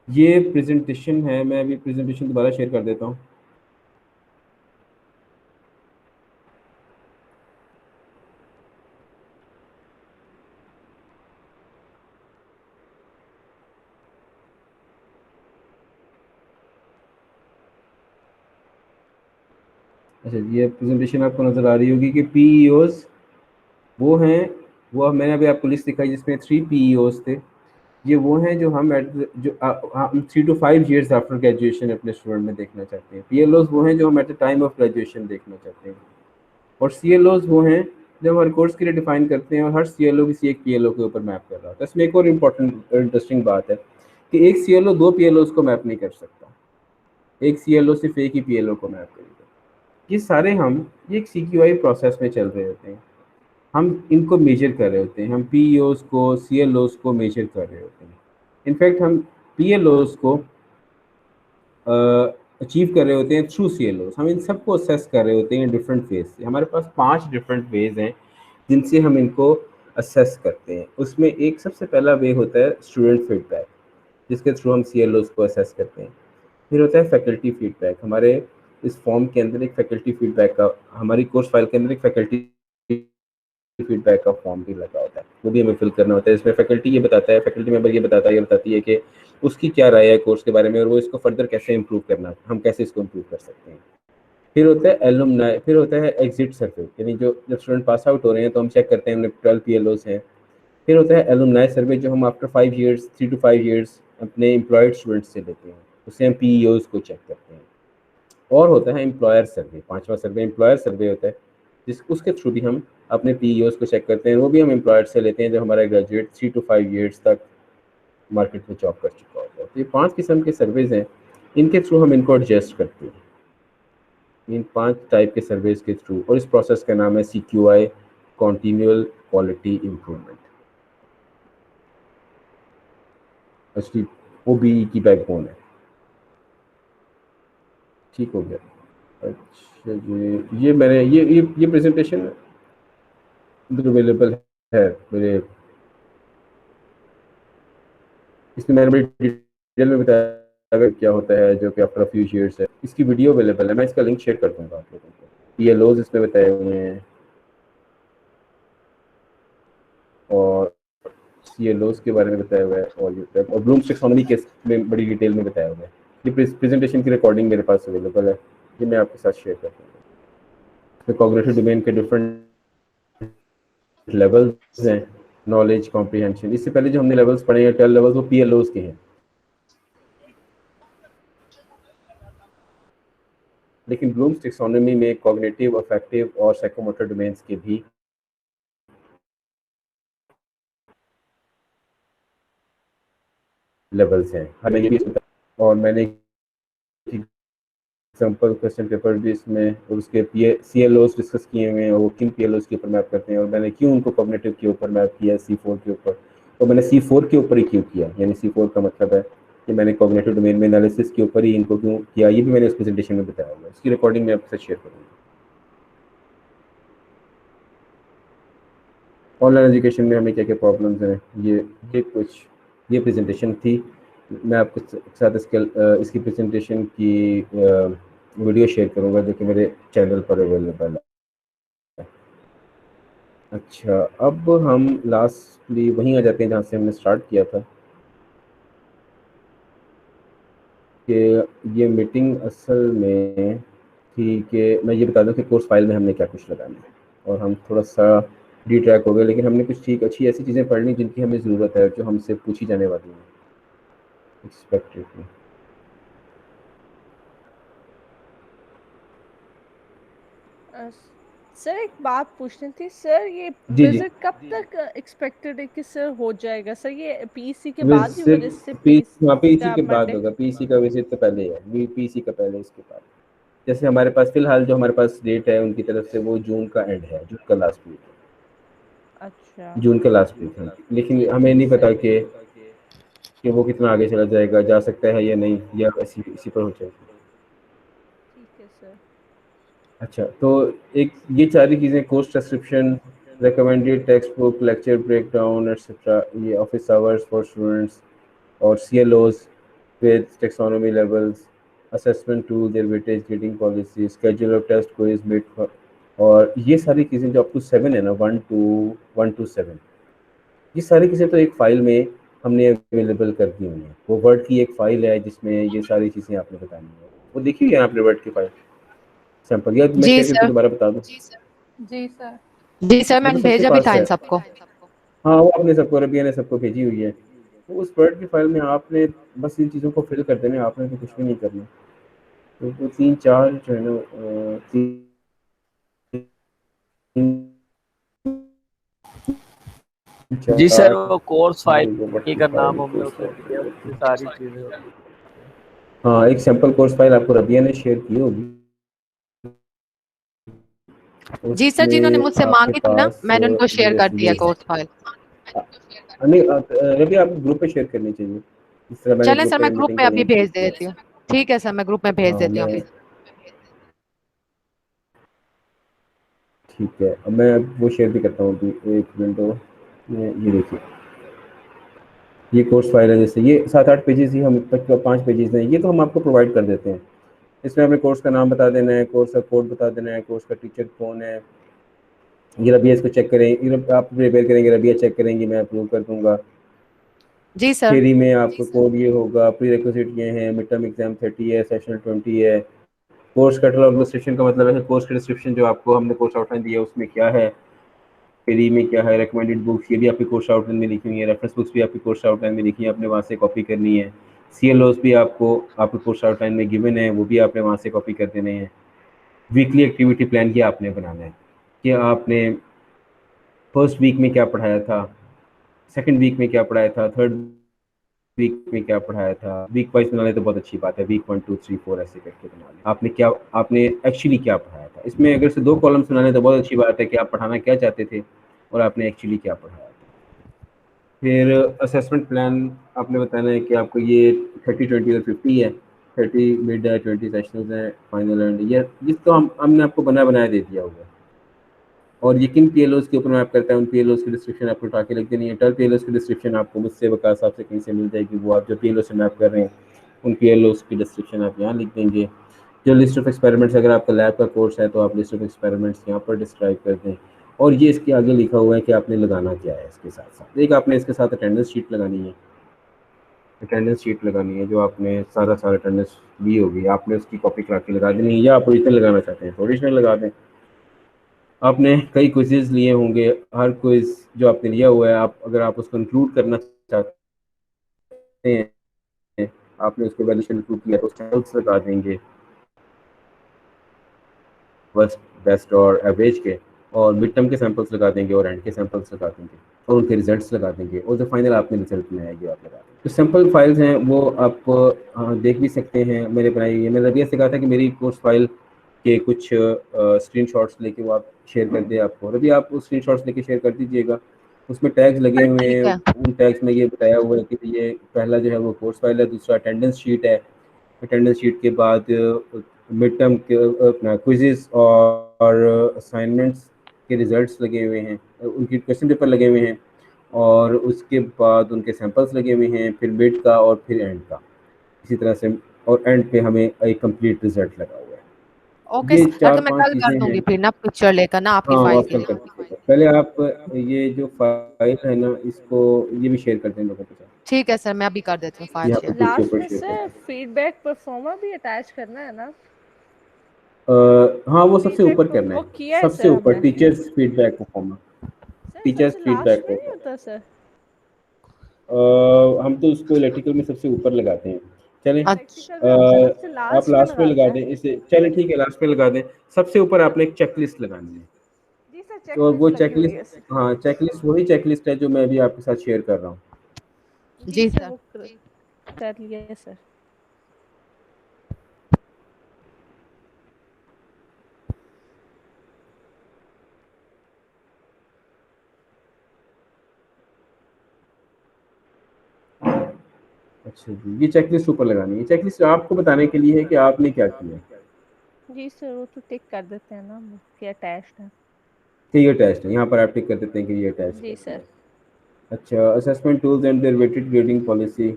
ये प्रेजेंटेशन है, मैं अभी प्रेजेंटेशन दोबारा शेयर कर देता हूँ। अच्छा, ये प्रेजेंटेशन आपको नज़र आ रही होगी कि PEOs वो हैं, वो मैंने अभी आपको लिस्ट दिखाई जिसमें 3 PEOs थे। ये वो हैं जो हम जो हम 3 to 5 years आफ्टर ग्रेजुएशन अपने स्टूडेंट में देखना चाहते हैं। PLOs वो हैं जो हम eight the time of graduation देखना चाहते हैं, और CLOs वो हैं जो हम हर कोर्स के लिए डिफाइन करते हैं, और हर CLO किसी एक PLO के ऊपर मैप कर रहा होता है। इसमें एक और इम्पोर्टेंट इंटरेस्टिंग बात है कि एक CLO 2 PLOs को मैप नहीं कर सकता, एक CLO सिर्फ एक ही PLO को मैप करेगा। ये सारे हम ये एक CQI प्रोसेस में चल रहे होते हैं, हम इनको मेजर कर रहे होते हैं, हम PEOs को CLOs को मेजर कर रहे होते हैं। इनफैक्ट हम PLOs को अचीव कर रहे होते हैं थ्रू CLOs। हम इन सबको असेस कर रहे होते हैं डिफरेंट वेज से। हमारे पास 5 डिफरेंट वेज हैं जिनसे हम इनको असेस करते हैं। उसमें एक सबसे पहला वे होता है स्टूडेंट फीडबैक, जिसके थ्रू हम CLOs को असेस करते हैं। फिर होता है फैकल्टी फीडबैक, हमारे इस फॉर्म के अंदर एक फैकल्टी फीडबैक का, हमारी कोर्स फाइल के अंदर एक फैकल्टी फीडबैक का फॉर्म भी लगा होता है, वो भी हमें फिल करना होता है। इसमें फैकल्टी ये बताता है, फैकल्टी मेंबर ये बताती है कि उसकी क्या राय है कोर्स के बारे में, और वो इसको फर्दर कैसे इम्प्रूव करना, हम कैसे इसको इम्प्रूव कर सकते हैं। फिर होता है एलुमनाई, फिर होता है एग्जिट सर्वे, यानी जो जब स्टूडेंट पास आउट हो रहे हैं तो हम चेक करते हैं हमने 12 PLOs हैं। फिर होता है एलुमनाई सर्वे, जो हम आफ्टर 5 years 3 to 5 years अपने एम्प्लॉयड स्टूडेंट्स से लेते हैं, उससे हम PEOs को चेक करते हैं। और होता है एम्प्लॉयर सर्वे, 5वां सर्वे एम्प्लॉयर सर्वे होता है, जिस उसके थ्रू भी हम अपने PEOs को चेक करते हैं। वो भी हम एम्प्लॉयर से लेते हैं जो हमारा ग्रेजुएट 3 to 5 years तक मार्केट में जॉब कर चुका होता है। तो ये 5 किस्म के सर्वेज हैं, इनके थ्रू हम इनको एडजस्ट करते हैं, इन 5 टाइप के सर्वेज के थ्रू। और इस प्रोसेस का नाम है CQI, continual quality improvement. Actually OBE की बैकबोन है। ठीक हो गया। अच्छा जी, ये मैंने ये प्रेजेंटेशन अवेलेबल है मेरे, इसमें मैंने बड़ी डिटेल में बताया क्या होता है, जो कि आफ्टर फ्यू ईयर्स है। इसकी वीडियो अवेलेबल है, मैं इसका लिंक शेयर कर दूंगा आप लोगों को। PLOs इसमें बताए हुए हैं, और CLOs के बारे में बताया हुआ है, और ब्लूम्स टैक्सोनॉमी केस में बड़ी डिटेल में बताया हुआ है। ये प्रेजेंटेशन की रिकॉर्डिंग मेरे पास अवेलेबल है, ये मैं आपके साथ शेयर कर दूँगा। इसमें कॉग्निटिव डोमेन के डिफरेंट लेवल्स हैं, नॉलेज कॉम्प्रिहेंशन। इससे पहले जो हमने लेवल्स पढ़े हैं 12 लेवल्स, वो PLOs के हैं, लेकिन ब्लूम्स टैक्सोनॉमी में कॉग्निटिव, अफेक्टिव और साइकोमोटर डोमेन्स के भी लेवल्स हैं। हमें ये भी, और मैंने एग्जाम्पल क्वेश्चन पेपर भी इसमें, और उसके CLOs डिस्कस किए हुए हैं, और वो किन PLOs के ऊपर मैप करते हैं, और मैंने क्यों उनको कॉग्निटिव के ऊपर मैप किया, C4 के ऊपर। तो मैंने C4 के ऊपर ही क्यों किया, यानी C4 का मतलब है कि मैंने कॉग्निटिव डोमेन में एनालिसिस के ऊपर ही इनको क्यों किया, ये भी मैंने उस प्रेजेंटेशन में बताया हुआ है। इसकी रिकॉर्डिंग मैं आपके साथ शेयर करूँगा। ऑनलाइन एजुकेशन में हमें क्या क्या प्रॉब्लम्स हैं, ये कुछ ये प्रेजेंटेशन थी। मैं आपके साथ इसकी प्रेजेंटेशन की वीडियो शेयर करूँगा, जो कि मेरे चैनल पर अवेलेबल है। अच्छा, अब हम लास्टली वहीं आ जाते हैं जहाँ से हमने स्टार्ट किया था, कि ये मीटिंग असल में थी कि मैं ये बता दूं कि कोर्स फाइल में हमने क्या कुछ लगाना है, और हम थोड़ा सा डी ट्रैक हो गए, लेकिन हमने कुछ ठीक अच्छी ऐसी चीज़ें पढ़ ली जिनकी हमें ज़रूरत है, जो हमसे पूछी जाने वाली हैं एक्सपेक्टेडली। सर एक बात पूछनी थी सर, ये जी जी। विजिट कब तक एक्सपेक्टेड है कि सर हो जाएगा सर? ये पीसी के बाद ही होगा, विजिट जैसे पीसी का के बाद मंडे? होगा, पीसी का विजिट तो पहले है, पीसी का पहले इसके बाद। जैसे हमारे पास फिलहाल जो हमारे पास डेट है उनकी तरफ से वो जून का एंड है, जून का लास्ट वीक है, अच्छा जून का लास्ट वीक है। लेकिन हमें नहीं पता कि वो कितना आगे चला जाएगा, जा सकता है या नहीं, या इसी पर हो जाएगा। ठीक है सर। अच्छा, तो एक ये सारी चीज़ें, course subscription, recommended text book, lecture breakdown etcetera, ये ऑफिस आवर्स फॉर स्टूडेंट्स और CLOs with taxonomy levels, assessment tool, their weightage, grading policy, schedule of test, quiz, mid, और ये सारी चीज़ें जो अप टू 7 है ना, 1 to 7, ये सारी चीज़ें तो एक फाइल में हमने अवेलेबल कर दी हुई हैं। वो वर्ड की एक फाइल है जिसमें ये सारी चीज़ें आपने बतानी है। वो देखी हुई है आपने वर्ड की फाइल सैंपल, या मैं जी शेयर करके सर। दोबारा बता दूँ? जी सर। जी सर, वो तो मैंने सबसे भेजा भी पास था है। इन सबको। हाँ, वो आपने सबको, रबिया ने सबको भेजी हुई है। तो उस वर्ड की फाइल में आपने बस इन चीज़ों को फिल कर देना है, आपने तो कुछ भी नहीं करना। तो 3-4 जो है ना, 3 जी सर, 4 वो कोर्स फाइल का नाम हमने कोर्स उसे दिया, उसमें सारी फाइल। चीजें होती हाँ, एक सैंपल कोर्स फाइल आपको रबिया ने शेयर की होगी। जी सर, जिन्होंने उसमें मुझसे आपके मांगी थी ना, पास मैंने उनको शेयर ये कर रखी दिया है। Course file. नहीं, रबिया आपको ग्रुप पे शेयर करनी चाहिए, इस तरह मैंने चलें ग्रुप सर, पे मैं ग्रुप मीटिंग में का अभी लिंक भेज भेज दिया। देती हूँ। ठीक है सर, मैं ग्रुप में भेज हाँ, देती हूँ मैं अभी। ठीक है, अब मैं वो शेयर भी करता हूँ अभी, एक विंडो में। ये देखिए, ये कोर्स फाइल है। जैसे ये 7-8 पेजेस ही, हम तक 5 पेजेस हैं, ये तो हम आपको प्रोवाइड कर देते हैं। इसमें हमें कोर्स का नाम बता देना है, कोर्स का कोड बता देना है, कोर्स का टीचर कौन है। ये रबिया इसको चेक करें, आप प्रिपेयर करेंगे, रबिया चेक करेंगी, मैं अप्रूव कर दूंगा। जी सर। थ्योरी में आपका कोड ये होगा, प्री रिक्विजिट ये है, मिड टर्म एग्जाम 30 है, सेशन 20 है। कोर्स कैटलॉग डिस्क्रिप्शन का मतलब है कोर्स का डिस्क्रिप्शन जो आपको हमने कोर्स आउटलाइन दिया है उसमें क्या है, फ्री में क्या है, रिकमेंडेड बुक्स ये भी आपकी कोर्स आउटलाइन में लिखी हुई है, रेफरेंस बुक्स भी आपकी कोर्स आउटलाइन में लिखी है, आपने वहाँ से कॉपी करनी है। CLOs भी आपको आपके कोर्स आउटलाइन में गिवन है, वो भी आपने वहाँ से कॉपी कर देने हैं। वीकली एक्टिविटी प्लान ये आपने बनाना है कि आपने फर्स्ट वीक में क्या पढ़ाया था, सेकंड वीक में क्या पढ़ाया था, थर्ड वीक में क्या पढ़ाया था। वीक वाइज बना ले तो बहुत अच्छी बात है, वीक 1 2 3 4 ऐसे करके बना लें। आपने एक्चुअली क्या पढ़ाया था। इसमें अगर से 2 कॉलम्स बनाने तो बहुत अच्छी बात है कि आप पढ़ाना क्या चाहते थे और आपने एक्चुअली क्या पढ़ाया था। फिर असेसमेंट प्लान आपने बताना है कि आपको ये 30 20 और 50 है, 30 मिड है, 20 सेशंस है, फाइनल एंड ये जिस तो हमने आपको बनाया दे दिया होगा। और ये किन PLOs के ऊपर मैप करता है, उन PLOs की डिस्क्रिप्शन आपको उठा के लिख देनी है। 12 PLOs की डिस्क्रिप्शन आपको मुझसे वकास साहब से कहीं से मिल जाएगी, वो आप जो PLO से मैप कर रहे हैं उन PLOs की डिस्क्रिप्शन आप यहाँ लिख देंगे। जो लिस्ट ऑफ एक्सपेरिमेंट्स, अगर आपका लैब का कोर्स है तो आप लिस्ट ऑफ एक्सपेरिमेंट्स यहाँ पर डिस्क्राइब कर दें। और ये इसके आगे लिखा हुआ है कि आपने लगाना क्या है इसके साथ साथ। एक आपने इसके साथ अटेंडेंस शीट लगानी है, जो आपने सारा अटेंडेंस ली होगी, आपने उसकी कॉपी करा के लगा देनी है, या आप ओरिजिनल लगाना चाहते हैं तो ओरिजिनल लगा दें। आपने कई क्विज़ेज लिए होंगे, हर क्विज़ जो आपने लिया हुआ है, अगर आप उसको इंक्लूड करना चाहते हैं, आपने उसको वैल्यूशन इंक्लूड किया तो सैम्पल्स लगा देंगे, फर्स्ट, बेस्ट और एवरेज के, और मिड टर्म के सैम्पल्स लगा देंगे और एंड के सैम्पल्स लगा देंगे और उनके रिजल्ट्स लगा देंगे, और जो फाइनल आपने रिजल्ट में आएगी आप लगा देंगे। तो सैम्पल फाइल्स हैं वो आप देख भी सकते हैं, मेरे बनाई हुई है। मैंने रबिया से कहा था कि मेरी कोर्स फाइल के कुछ स्क्रीनशॉट्स लेके वो आप शेयर कर दें आपको। रबी आप उस स्क्रीनशॉट्स लेके शेयर कर दीजिएगा, उसमें टैग्स लगे हुए ठीक हैं, है। उन टैग्स में ये बताया हुआ है कि ये पहला जो है वो कोर्स फाइल है, दूसरा अटेंडेंस शीट है, अटेंडेंस शीट के बाद मिड टर्म के क्विजेस और असाइनमेंट्स के रिजल्ट्स लगे हुए हैं, उनके क्वेश्चन पेपर लगे हुए हैं, और उसके बाद उनके सैंपल्स लगे हुए हैं, फिर मिड का और फिर एंड का, इसी तरह से, और एंड पे हमें एक कंप्लीट रिजल्ट लगा हुआ है। ओके ये सर, तो मैं 4-5 कल कर चीज़ें हैं। दूंगी फिर ना पिक्चर लेकर ना आपकी हाँ, वो फाइल आप की। कल कर दीजिएगा। पहले आप ये जो फाइल है ना, इसको ये भी शेयर कर दें लोगों के साथ। ठीक है सर, मैं अभी कर देती हूँ फाइल यहाँ पे शेयर। ग्रुप के लास्ट ऊपर में शेयर कर सर दें। फीडबैक परफॉर्मा भी अटैच करना है ना? हाँ, वो सबसे फीडबैक ऊपर करना वो है, किया है सबसे सर ऊपर हमने। टीचर्स फीडबैक को फॉर्म, सर टीचर्स सबसे फीडबैक लास्ट में को। नहीं होता सर? हम तो उसको इलेक्ट्रिकल में सबसे ऊपर लगाते हैं। चलें, इलेक्ट्रिकल में हम सबसे आप लास्ट में लास्ट में लगा लगाते दें हैं। इसे, चलें ठीक है, लास्ट में लगा दें। सबसे ऊपर आपने एक चेकलिस्ट लगानी है, तो वो चेकलिस्ट लगी हुई है। चेकलिस्ट, हाँ चेकलिस्ट वही चेकलिस्ट है जो मैं भी आपके साथ शेयर कर रहा हूँ। जी सर सर। वो कर लिया है सर। अच्छा जी, ये चेकलिस्ट ऊपर लगानी है। चेकलिस्ट आपको बताने के लिए है कि आपने क्या किया है जी सर वो तो टिक कर देते हैं ना कि अटैच्ड है। कि ये टेस्ट है। यहाँ पर आप टिक कर देते हैं कि ये टेस्ट जी कर दिया सर। है। अच्छा, assessment tools and their weighted grading policy,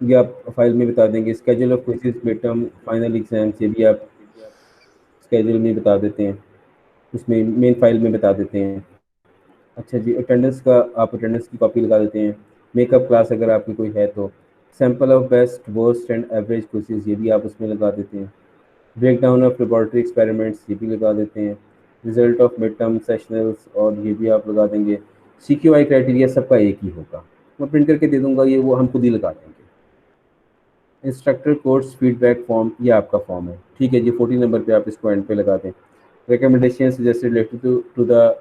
ये आप फाइल में बता देंगे। Schedule of quizzes, mid term, final exams, ये भी आप स्केड्यूल में बता देते हैं, उसमें मेन फाइल में बता देते हैं। अच्छा जी, अटेंडेंस का आप अटेंडेंस की कॉपी लगा देते हैं। मेकअप क्लास अगर आपकी कोई है तो, sample of best worst and average quizzes, ये भी आप उसमें लगा देते हैं। Break down of laboratory experiments, ये भी लगा देते हैं। Result of mid term sessionals, और ये भी आप लगा देंगे। CQI क्राइटेरिया सबका एक ही होगा, मैं प्रिंट करके दे दूंगा, ये वो हम खुद ही लगा देंगे। इंस्ट्रक्टर कोर्स फीडबैक फॉर्म, ये आपका फॉर्म है, ठीक है जी। 14 नंबर पे आप इसको एंड पे लगा दें। Recommendation suggested related to the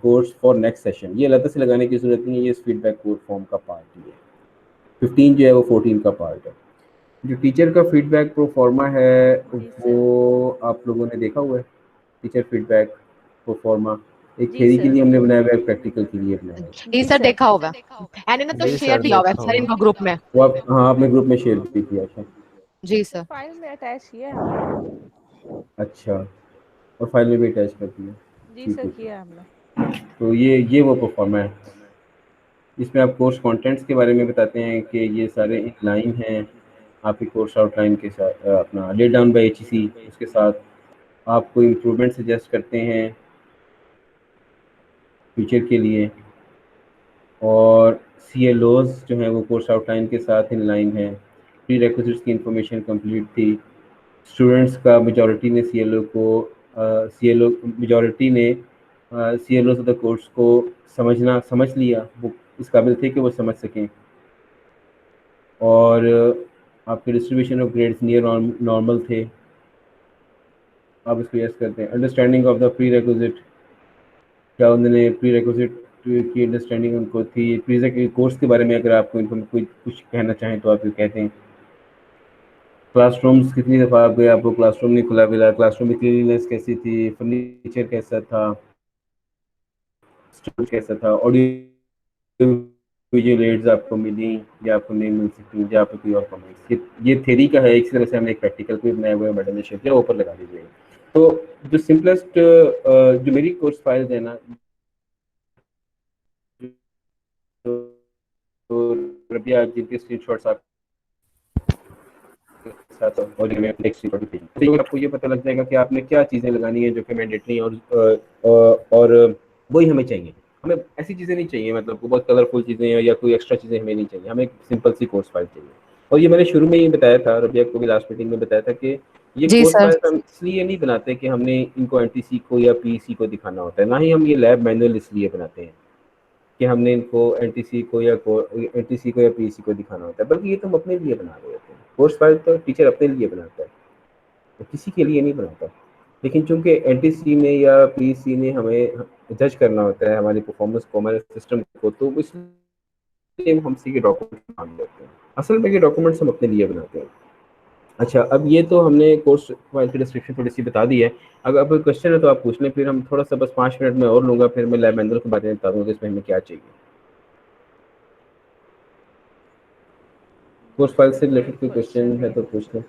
course for next session, ये अलग से लगाने की जरूरत नहीं है, ये इस फीडबैक कोड फॉर्म का पार्ट ही है। 15 जो है वो 14 का पार्ट है। जो टीचर का फीडबैक प्रो फॉर्मा है जी वो सर। आप लोगों ने देखा हुआ है। टीचर फीडबैक प्रो फॉर्मा एक जी थ्योरी के सर। लिए हमने बनाया हुआ है, प्रैक्टिकल के लिए बनाया हुआ है। जी जी सर, सर। देखा होगा। एंड इन्होंने तो जी शेयर सर भी हुआ है देखा सर हुआ। इनको ग्रुप में। वो आप, हाँ आपने ग्रुप में शेयर भी किया था। जी तो सर। फाइल में अटैच किया है हमने। अच्छा, और फाइल में भी अटैच कर दिया, जी ठीक सर है किया जी। है हमने। तो ये वो परफॉर्मा है। इसमें आप कोर्स कंटेंट्स के बारे में बताते हैं कि ये सारे एक लाइन हैं आपकी कोर्स आउटलाइन के साथ, अपना लेट डाउन बाय HEC, उसके साथ आप कोई इम्प्रूवमेंट सजेस्ट करते हैं फ्यूचर के लिए। और CLOs जो हैं वो कोर्स आउटलाइन के साथ इन लाइन है। प्री रिक्विजिट्स की इंफॉर्मेशन कंप्लीट थी। स्टूडेंट्स का मेजॉरिटी ने मेजॉरिटी ने CLOs ऑफ द कोर्स को समझ लिया, वो इस काबिल थे कि वो समझ सकें। और आपके distribution of grades near normal थे, आप इसको यस करते हैं। Understanding of the pre requisite, क्या उन्होंने प्री रिक्विजिट की अंडरस्टैंडिंग उनको थी। प्री कोर्स के बारे में अगर आपको इनको कोई कुछ कहना चाहें तो आप ये कहते हैं। क्लासरूम्स कितनी दफ़ा आप गए, आपको क्लासरूम नहीं खुला मिला, क्लासरूम में क्लीनलीनेस कैसी थी, फर्नीचर कैसा था, स्टूडेंट कैसा था, ऑडियो विजुअल एड्स आपको मिली या आपको नहीं मिल सकती, या आपको कोई और कमेंट्स। ये थ्योरी का है। इसी तरह से हमने एक प्रैक्टिकल भी बनाया हुआ है, मैडम ने शेयर किया, ऊपर लगा दीजिएगा। तो जो सिंपलेस्ट जो मेरी कोर्स फाइल्स है ना, तो कृपया जिनके स्क्रीनशॉट्स आप साथ और मैं नेक्स्ट रिकॉर्डिंग भेजूंगा, तो आपको ये पता लग जाएगा कि आपने क्या चीज़ें लगानी है जो कि मैंडेटरी और वही हमें चाहिए। हमें ऐसी चीज़ें नहीं चाहिए, मतलब बहुत कलरफुल चीज़ें या कोई एक्स्ट्रा चीज़ें हमें नहीं चाहिए, हमें एक सिंपल सी कोर्स फाइल चाहिए। और ये मैंने शुरू में ही बताया था, रबिया को भी लास्ट मीटिंग में बताया था कि ये जी कोर्स सर। फाइल हम इसलिए नहीं बनाते कि हमने इनको NTC को या PEC को दिखाना होता है, ना ही हम ये लैब मैनुअल इसलिए बनाते हैं कि हमने इनको NTC को या PEC को दिखाना होता है, बल्कि ये तो हम अपने लिए बना रहे होते हैं। कोर्स फाइल तो टीचर अपने लिए बनाता है, तो किसी के लिए नहीं बनाता। लेकिन चूंकि NTC ने या PEC ने हमें जज करना होता है हमारी परफॉर्मेंस को, हमारे सिस्टम को, तो इसलिए हमसे ये डॉक्यूमेंट मांग लेते हैं। असल में ये डॉक्यूमेंट्स हम अपने लिए बनाते हैं। अच्छा, अब ये तो हमने कोर्स फाइल की डिस्क्रिप्शन थोड़ी सी बता दी है। अगर कोई क्वेश्चन है तो आप पूछ लें, फिर हम थोड़ा सा बस 5 मिनट में और लूँगा, फिर मैं लैब मैनुअल के बारे में बता दूँगा इसमें हमें क्या चाहिए। कोर्स फाइल से रिलेटेड कोई क्वेश्चन है तो पूछ लें।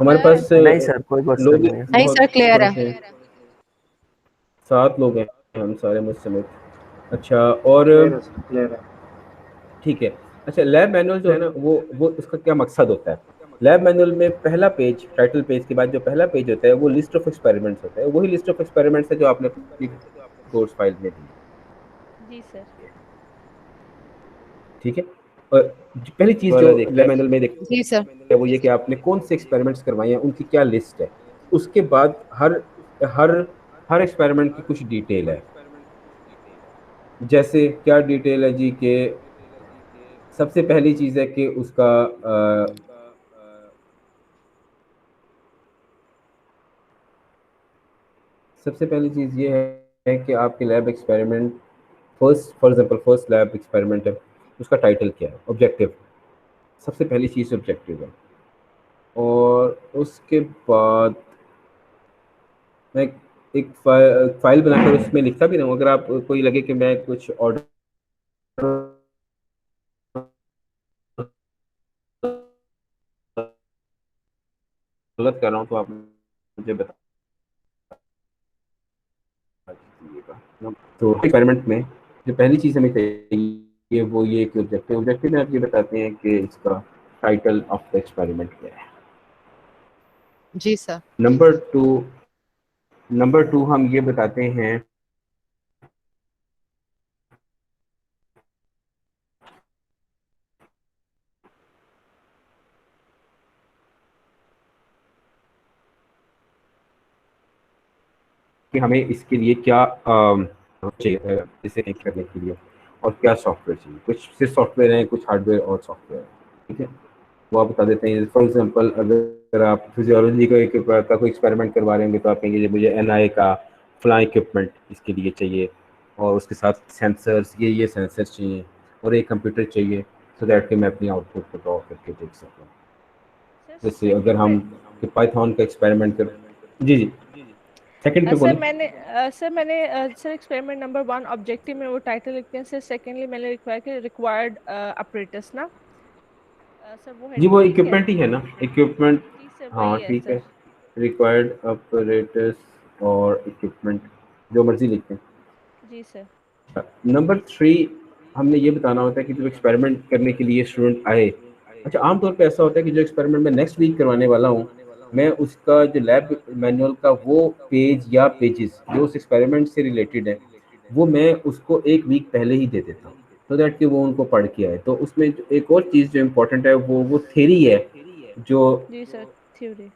हमारे पास नहीं सर कोई क्वेश्चन लोग नहीं है। नहीं बहुत सर, क्लियर कम है। हैं, 7 लोग हैं हम सारे मुझ समेत। अच्छा, और क्लियर है सर, क्लियर है। ठीक है। अच्छा, लैब मैनुअल जो है ना, वो उसका क्या मकसद होता है। लैब मैनुअल में पहला पेज, टाइटल पेज के बाद जो पहला पेज होता है वो लिस्ट ऑफ एक्सपेरिमेंट्स होता है। वही लिस्ट ऑफ एक्सपेरिमेंट्स है जो आपने अपनी कोर्स फाइल में दी, जी सर। ठीक है। और पहली चीज़ जो लैब मैनुअल में देखते जी सर। है वो ये कि आपने कौन से एक्सपेरिमेंट्स करवाए हैं, उनकी क्या लिस्ट है। उसके बाद हर हर हर एक्सपेरिमेंट की कुछ डिटेल है। जैसे क्या डिटेल है जी कि सबसे पहली चीज़ है कि उसका सबसे पहली चीज़ ये है कि आपके lab experiment for example first lab experiment है, उसका टाइटल क्या है, ऑब्जेक्टिव। सबसे पहली चीज़ ऑब्जेक्टिव है। और उसके बाद मैं एक फाइल बनाकर उसमें लिखता भी रहूँ, अगर आप कोई लगे कि मैं कुछ ऑर्डर गलत कर रहा हूँ तो आप मुझे बता दीजिएगा। तो एक्सपेरिमेंट में जो पहली चीज़ हमें चाहिए वो ये कि ऑब्जेक्टिव में आप ये बताते हैं कि इसका टाइटल ऑफ द एक्सपेरिमेंट क्या है। जी सर। नंबर टू हम ये बताते हैं कि हमें इसके लिए क्या चाहिए इसे एक करने के लिए, और क्या सॉफ्टवेयर चाहिए। कुछ सिर्फ सॉफ्टवेयर हैं, कुछ हार्डवेयर और सॉफ्टवेयर हैं, ठीक है। वो आप बता देते हैं। फॉर एग्जांपल अगर आप फिजियोलॉजी का कोई एक्सपेरिमेंट करवा रहे होंगे तो आप कहेंगे मुझे एनआई का फला इक्विपमेंट इसके लिए चाहिए, और उसके साथ सेंसर्स ये सेंसर्स चाहिए, और एक कंप्यूटर चाहिए सो दैट कि मैं अपनी आउटपुट को ड्रॉ करके देख सकूँ। जैसे अगर हम पाइथन का एक्सपेरिमेंट कर, जी सेकंड पे सर बोले। मैंने सर एक्सपेरिमेंट नंबर 1 ऑब्जेक्टिव में वो टाइटल लिखते हैं सर। सेकेंडली मैंने रिक्वायर कि रिक्वायर्ड ऑपरेटर्स ना सर वो जी वो हेडिंग ठीक है। इक्विपमेंट ही है ना, इक्विपमेंट। जी सर हाँ वही है ठीक सर। है, रिक्वायर्ड ऑपरेटर्स और इक्विपमेंट जो मर्जी लिखते जी सर। हैं। नंबर थ्री हमने ये बताना होता है कि जब एक्सपेरिमेंट करने के लिए स्टूडेंट आए, अच्छा आमतौर पे ऐसा होता है कि जो एक्सपेरिमेंट मैं नेक्स्ट वीक करवाने वाला हूँ, मैं उसका जो लैब मैनुअल का वो पेज या पेजेस जो उस एक्सपेरिमेंट से रिलेटेड है वो मैं उसको एक वीक पहले ही दे देता हूँ, तो दैट कि वो उनको पढ़ के आए। तो उसमें एक और चीज़ जो इम्पोर्टेंट है वो थ्योरी है, जो जी सर थ्योरी।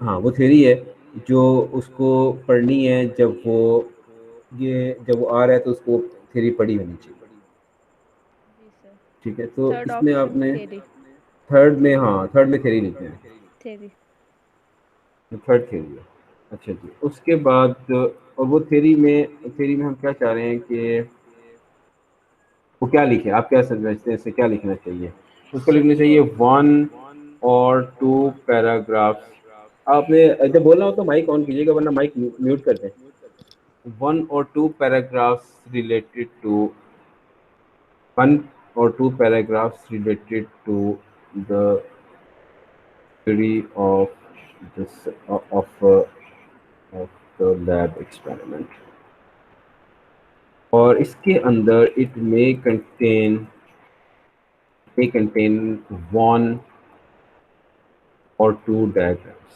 हाँ वो थ्योरी है जो उसको पढ़नी है। जब वो आ रहा है तो उसको थ्योरी पढ़ी होनी चाहिए, जी सर। ठीक है। तो थर्ड इसमें ऑप्शन आपने थ्योरी। थर्ड में थ्योरी लिखना है, थ्योरी। थर्ड थ्योरी है। अच्छा जी, उसके बाद और वो थ्योरी में हम क्या चाह रहे हैं कि वो क्या लिखे, आप क्या समझते हैं, इसे क्या लिखना चाहिए। उसको सर लिखना चाहिए वो 1 और 2 पैराग्राफ्स। आपने जब बोलना हो तो माइक ऑन कीजिएगा, वरना माइक म्यूट कर दें। 1 or 2 paragraphs related to 1 or 2 paragraphs related to the theory of this of the lab experiment, और इसके अंदर it may contain 1 or 2 diagrams।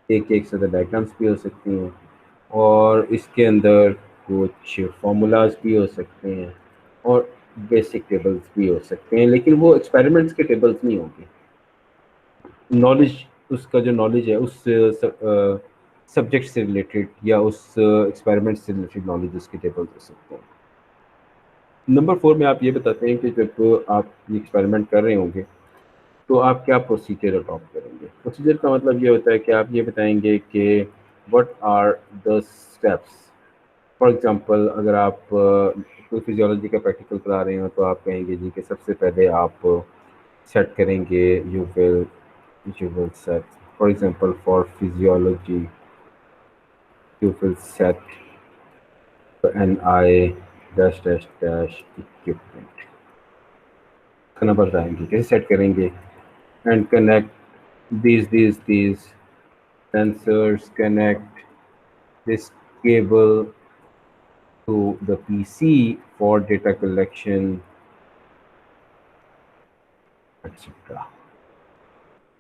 एक से ज़्यादा डायग्राम्स भी हो सकती हैं, और इसके अंदर कुछ फार्मूलाज भी हो सकते हैं, और बेसिक टेबल्स भी हो सकते हैं, लेकिन वो एक्सपेरिमेंट्स के टेबल्स नहीं होंगे। नॉलेज, उसका जो नॉलेज है उस सब्जेक्ट से रिलेटेड या उस एक्सपेरिमेंट से रिलेटेड नॉलेज उसके टेबल्स हो सकते हैं। नंबर 4 में आप ये बताते हैं कि जब आप ये एक्सपेरिमेंट कर रहे होंगे तो आप क्या प्रोसीजर अडॉप्ट करेंगे। प्रोसीजर का मतलब ये होता है कि आप ये बताएंगे कि what are the steps. For example अगर आप कोई फिजियोलॉजी का प्रैक्टिकल करा रहे हो तो आप कहेंगे जी कि सबसे पहले आप सेट करेंगे, you will set, for example for physiology you will set an I dash dash dash equipment का नंबर बताएंगे कैसे सेट करेंगे, and connect these sensors, connect this cable to the PC for data collection, etc।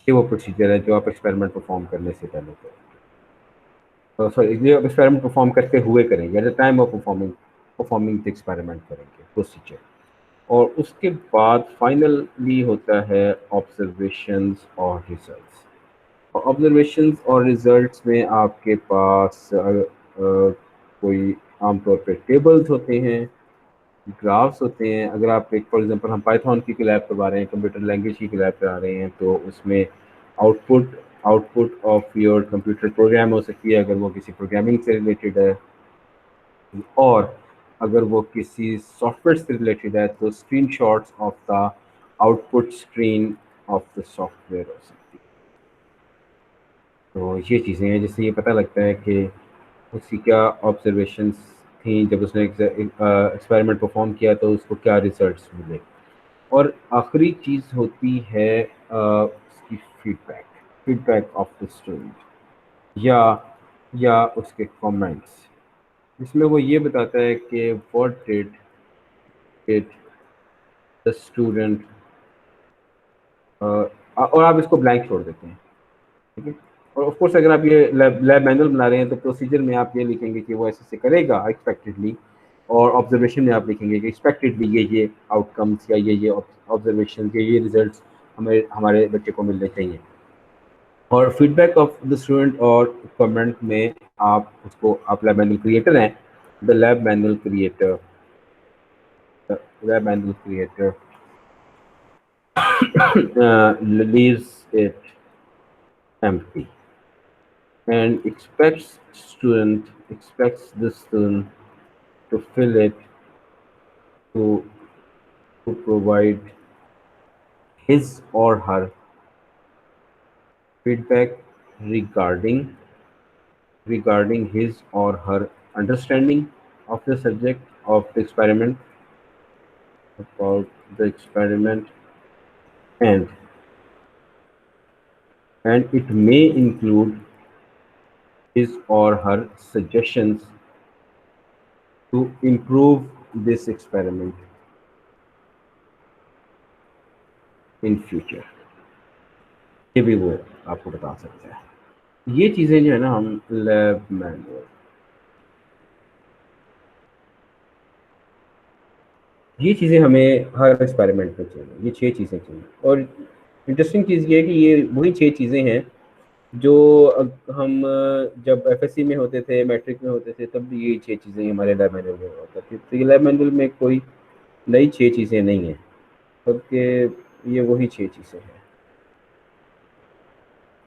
ये वो procedure है जो आप एक्सपेरिमेंट परफॉर्म करने से पहले करेंगे, सॉरी ये एक्सपेरिमेंट परफॉर्म करते हुए करेंगे, eight the time of performing the experiment करेंगे प्रोसीजर। और उसके बाद फाइनली होता है ऑब्जर्वेशंस और रिजल्ट्स। ऑब्जर्वेशंस और रिजल्ट्स में आपके पास कोई आमतौर पे टेबल्स होते हैं, ग्राफ्स होते हैं। अगर आप एक फॉर एग्जांपल हम पाइथन की लैब करवा रहे हैं, कंप्यूटर लैंग्वेज की लैब करा रहे हैं, तो उसमें output output of your computer program हो सकती है अगर वो किसी प्रोग्रामिंग से रिलेटेड है, और अगर वो किसी सॉफ्टवेयर से रिलेटेड है तो screenshots of the output screen of the software हो सकती है। तो ये चीज़ें हैं जिससे ये पता लगता है कि उसकी क्या ऑब्जर्वेशंस थी जब उसने एक्सपेरिमेंट परफॉर्म किया तो उसको क्या रिजल्ट्स मिले। और आखिरी चीज़ होती है उसकी फीडबैक ऑफ द स्टूडेंट या उसके कमेंट्स, जिसमें वो ये बताता है कि व्हाट डिड द स्टूडेंट, और आप इसको ब्लैंक छोड़ देते हैं, ठीक है। और ऑफ कोर्स अगर आप ये लैब मैनुअल बना रहे हैं तो प्रोसीजर में आप ये लिखेंगे कि वो ऐसे से करेगा एक्सपेक्टेडली, और ऑब्जर्वेशन में आप लिखेंगे कि एक्सपेक्टेडली ये आउटकम्स या ये ऑब्जर्वेशन ये रिजल्ट्स हमारे बच्चे को मिलने चाहिए। और फीडबैक ऑफ द स्टूडेंट और कमेंट में आप लैब मैनुअल क्रिएटर हैं, the lab manual creator leaves it empty and expects the student to fill it, to provide his or her feedback regarding his or her understanding of the subject of the experiment, about the experiment, and it may include his or her suggestions to improve this experiment in future। ये भी वो आपको बता सकते हैं। ये चीज़ें जो है ना हम लैब मैनुअल, ये चीज़ें हमें हर एक्सपेरिमेंट में चाहिए, ये 6 चीज़ें चाहिए। और इंटरेस्टिंग चीज़ ये है कि ये वही 6 चीज़ें हैं जो हम जब एफएससी में होते थे, मैट्रिक में होते थे, तब भी ये 6 चीज़ें हमारे लैब मैनुअल में होता थी। तो ये लैब मैनुअल में कोई नई 6 चीज़ें नहीं हैं, बल्कि ये वही 6 चीज़ें हैं।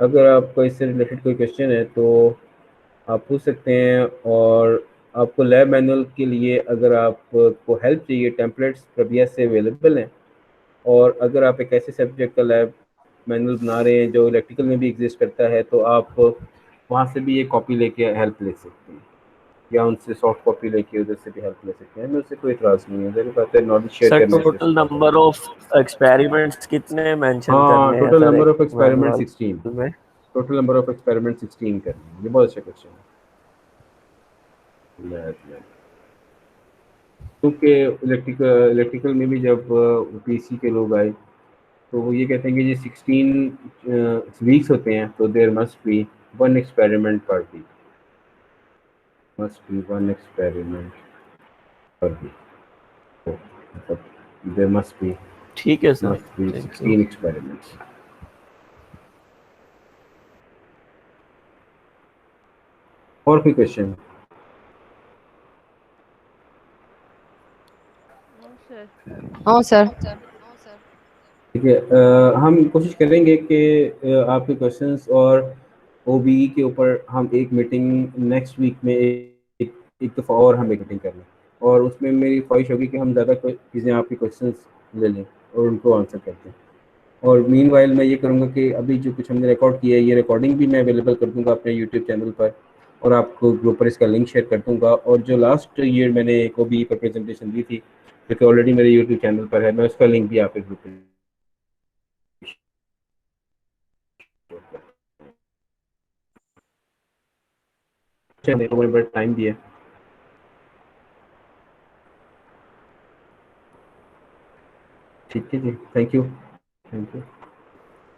अगर आपको इससे रिलेटेड कोई क्वेश्चन है तो आप पूछ सकते हैं। और आपको लैब मैनुअल के लिए अगर आपको हेल्प चाहिए, टेम्पलेट्स प्रबिया से अवेलेबल हैं। और अगर आप एक ऐसे सब्जेक्ट का लैब मैनुअल बना रहे हैं जो इलेक्ट्रिकल में भी एग्जिस्ट करता है तो आप वहाँ से भी ये कॉपी लेके हेल्प ले सकते हैं, या उनसे सॉफ्ट कॉपी लेके उधर से भी हेल्प ले सकते हैं। मैं उससे कोई इतराज़ नहीं है, मेरे पास नॉलेज शेयर सर करने टोटल नंबर ऑफ एक्सपेरिमेंट्स कितने मेंशन हाँ, करने हैं टोटल सर नंबर ऑफ एक एक्सपेरिमेंट manual 16। में? टोटल नंबर ऑफ एक्सपेरिमेंट 16 करनी है। ये बहुत अच्छा क्वेश्चन है। क्योंकि इलेक्ट्रिकल में भी जब पीसी के लोग आए तो वो ये कहते हैं कि ये 16 वीक्स होते हैं, तो there must be one experiment per week, must be one experiment per week. तो मतलब देयर मस्ट बी ठीक है सर, 16 एक्सपेरिमेंट्स। और कोई क्वेश्चन? हाँ सर। ठीक है, हम कोशिश करेंगे कि आपके क्वेश्चंस और ओबीई के ऊपर हम एक मीटिंग नेक्स्ट वीक में एक दफ़ा और हम एक मीटिंग कर लें, और उसमें मेरी ख्वाहिश होगी कि हम ज़्यादा चीज़ें आपके क्वेश्चंस ले लें और उनको आंसर करते हैं। और मीनवाइल मैं ये करूँगा कि अभी जो कुछ हमने रिकॉर्ड किया है ये रिकॉर्डिंग भी मैं अवेलेबल कर दूँगा अपने यूट्यूब चैनल पर, और आपको ग्रुप पर इसका लिंक शेयर कर दूँगा। और जो लास्ट ईयर मैंने एक ओबीई पर प्रेजेंटेशन दी थी जो कि ऑलरेडी मेरे यूट्यूब चैनल पर है, मैं उसका लिंक भी आपके ग्रुप पर टाइम दिया। ठीक है जी, थैंक यू।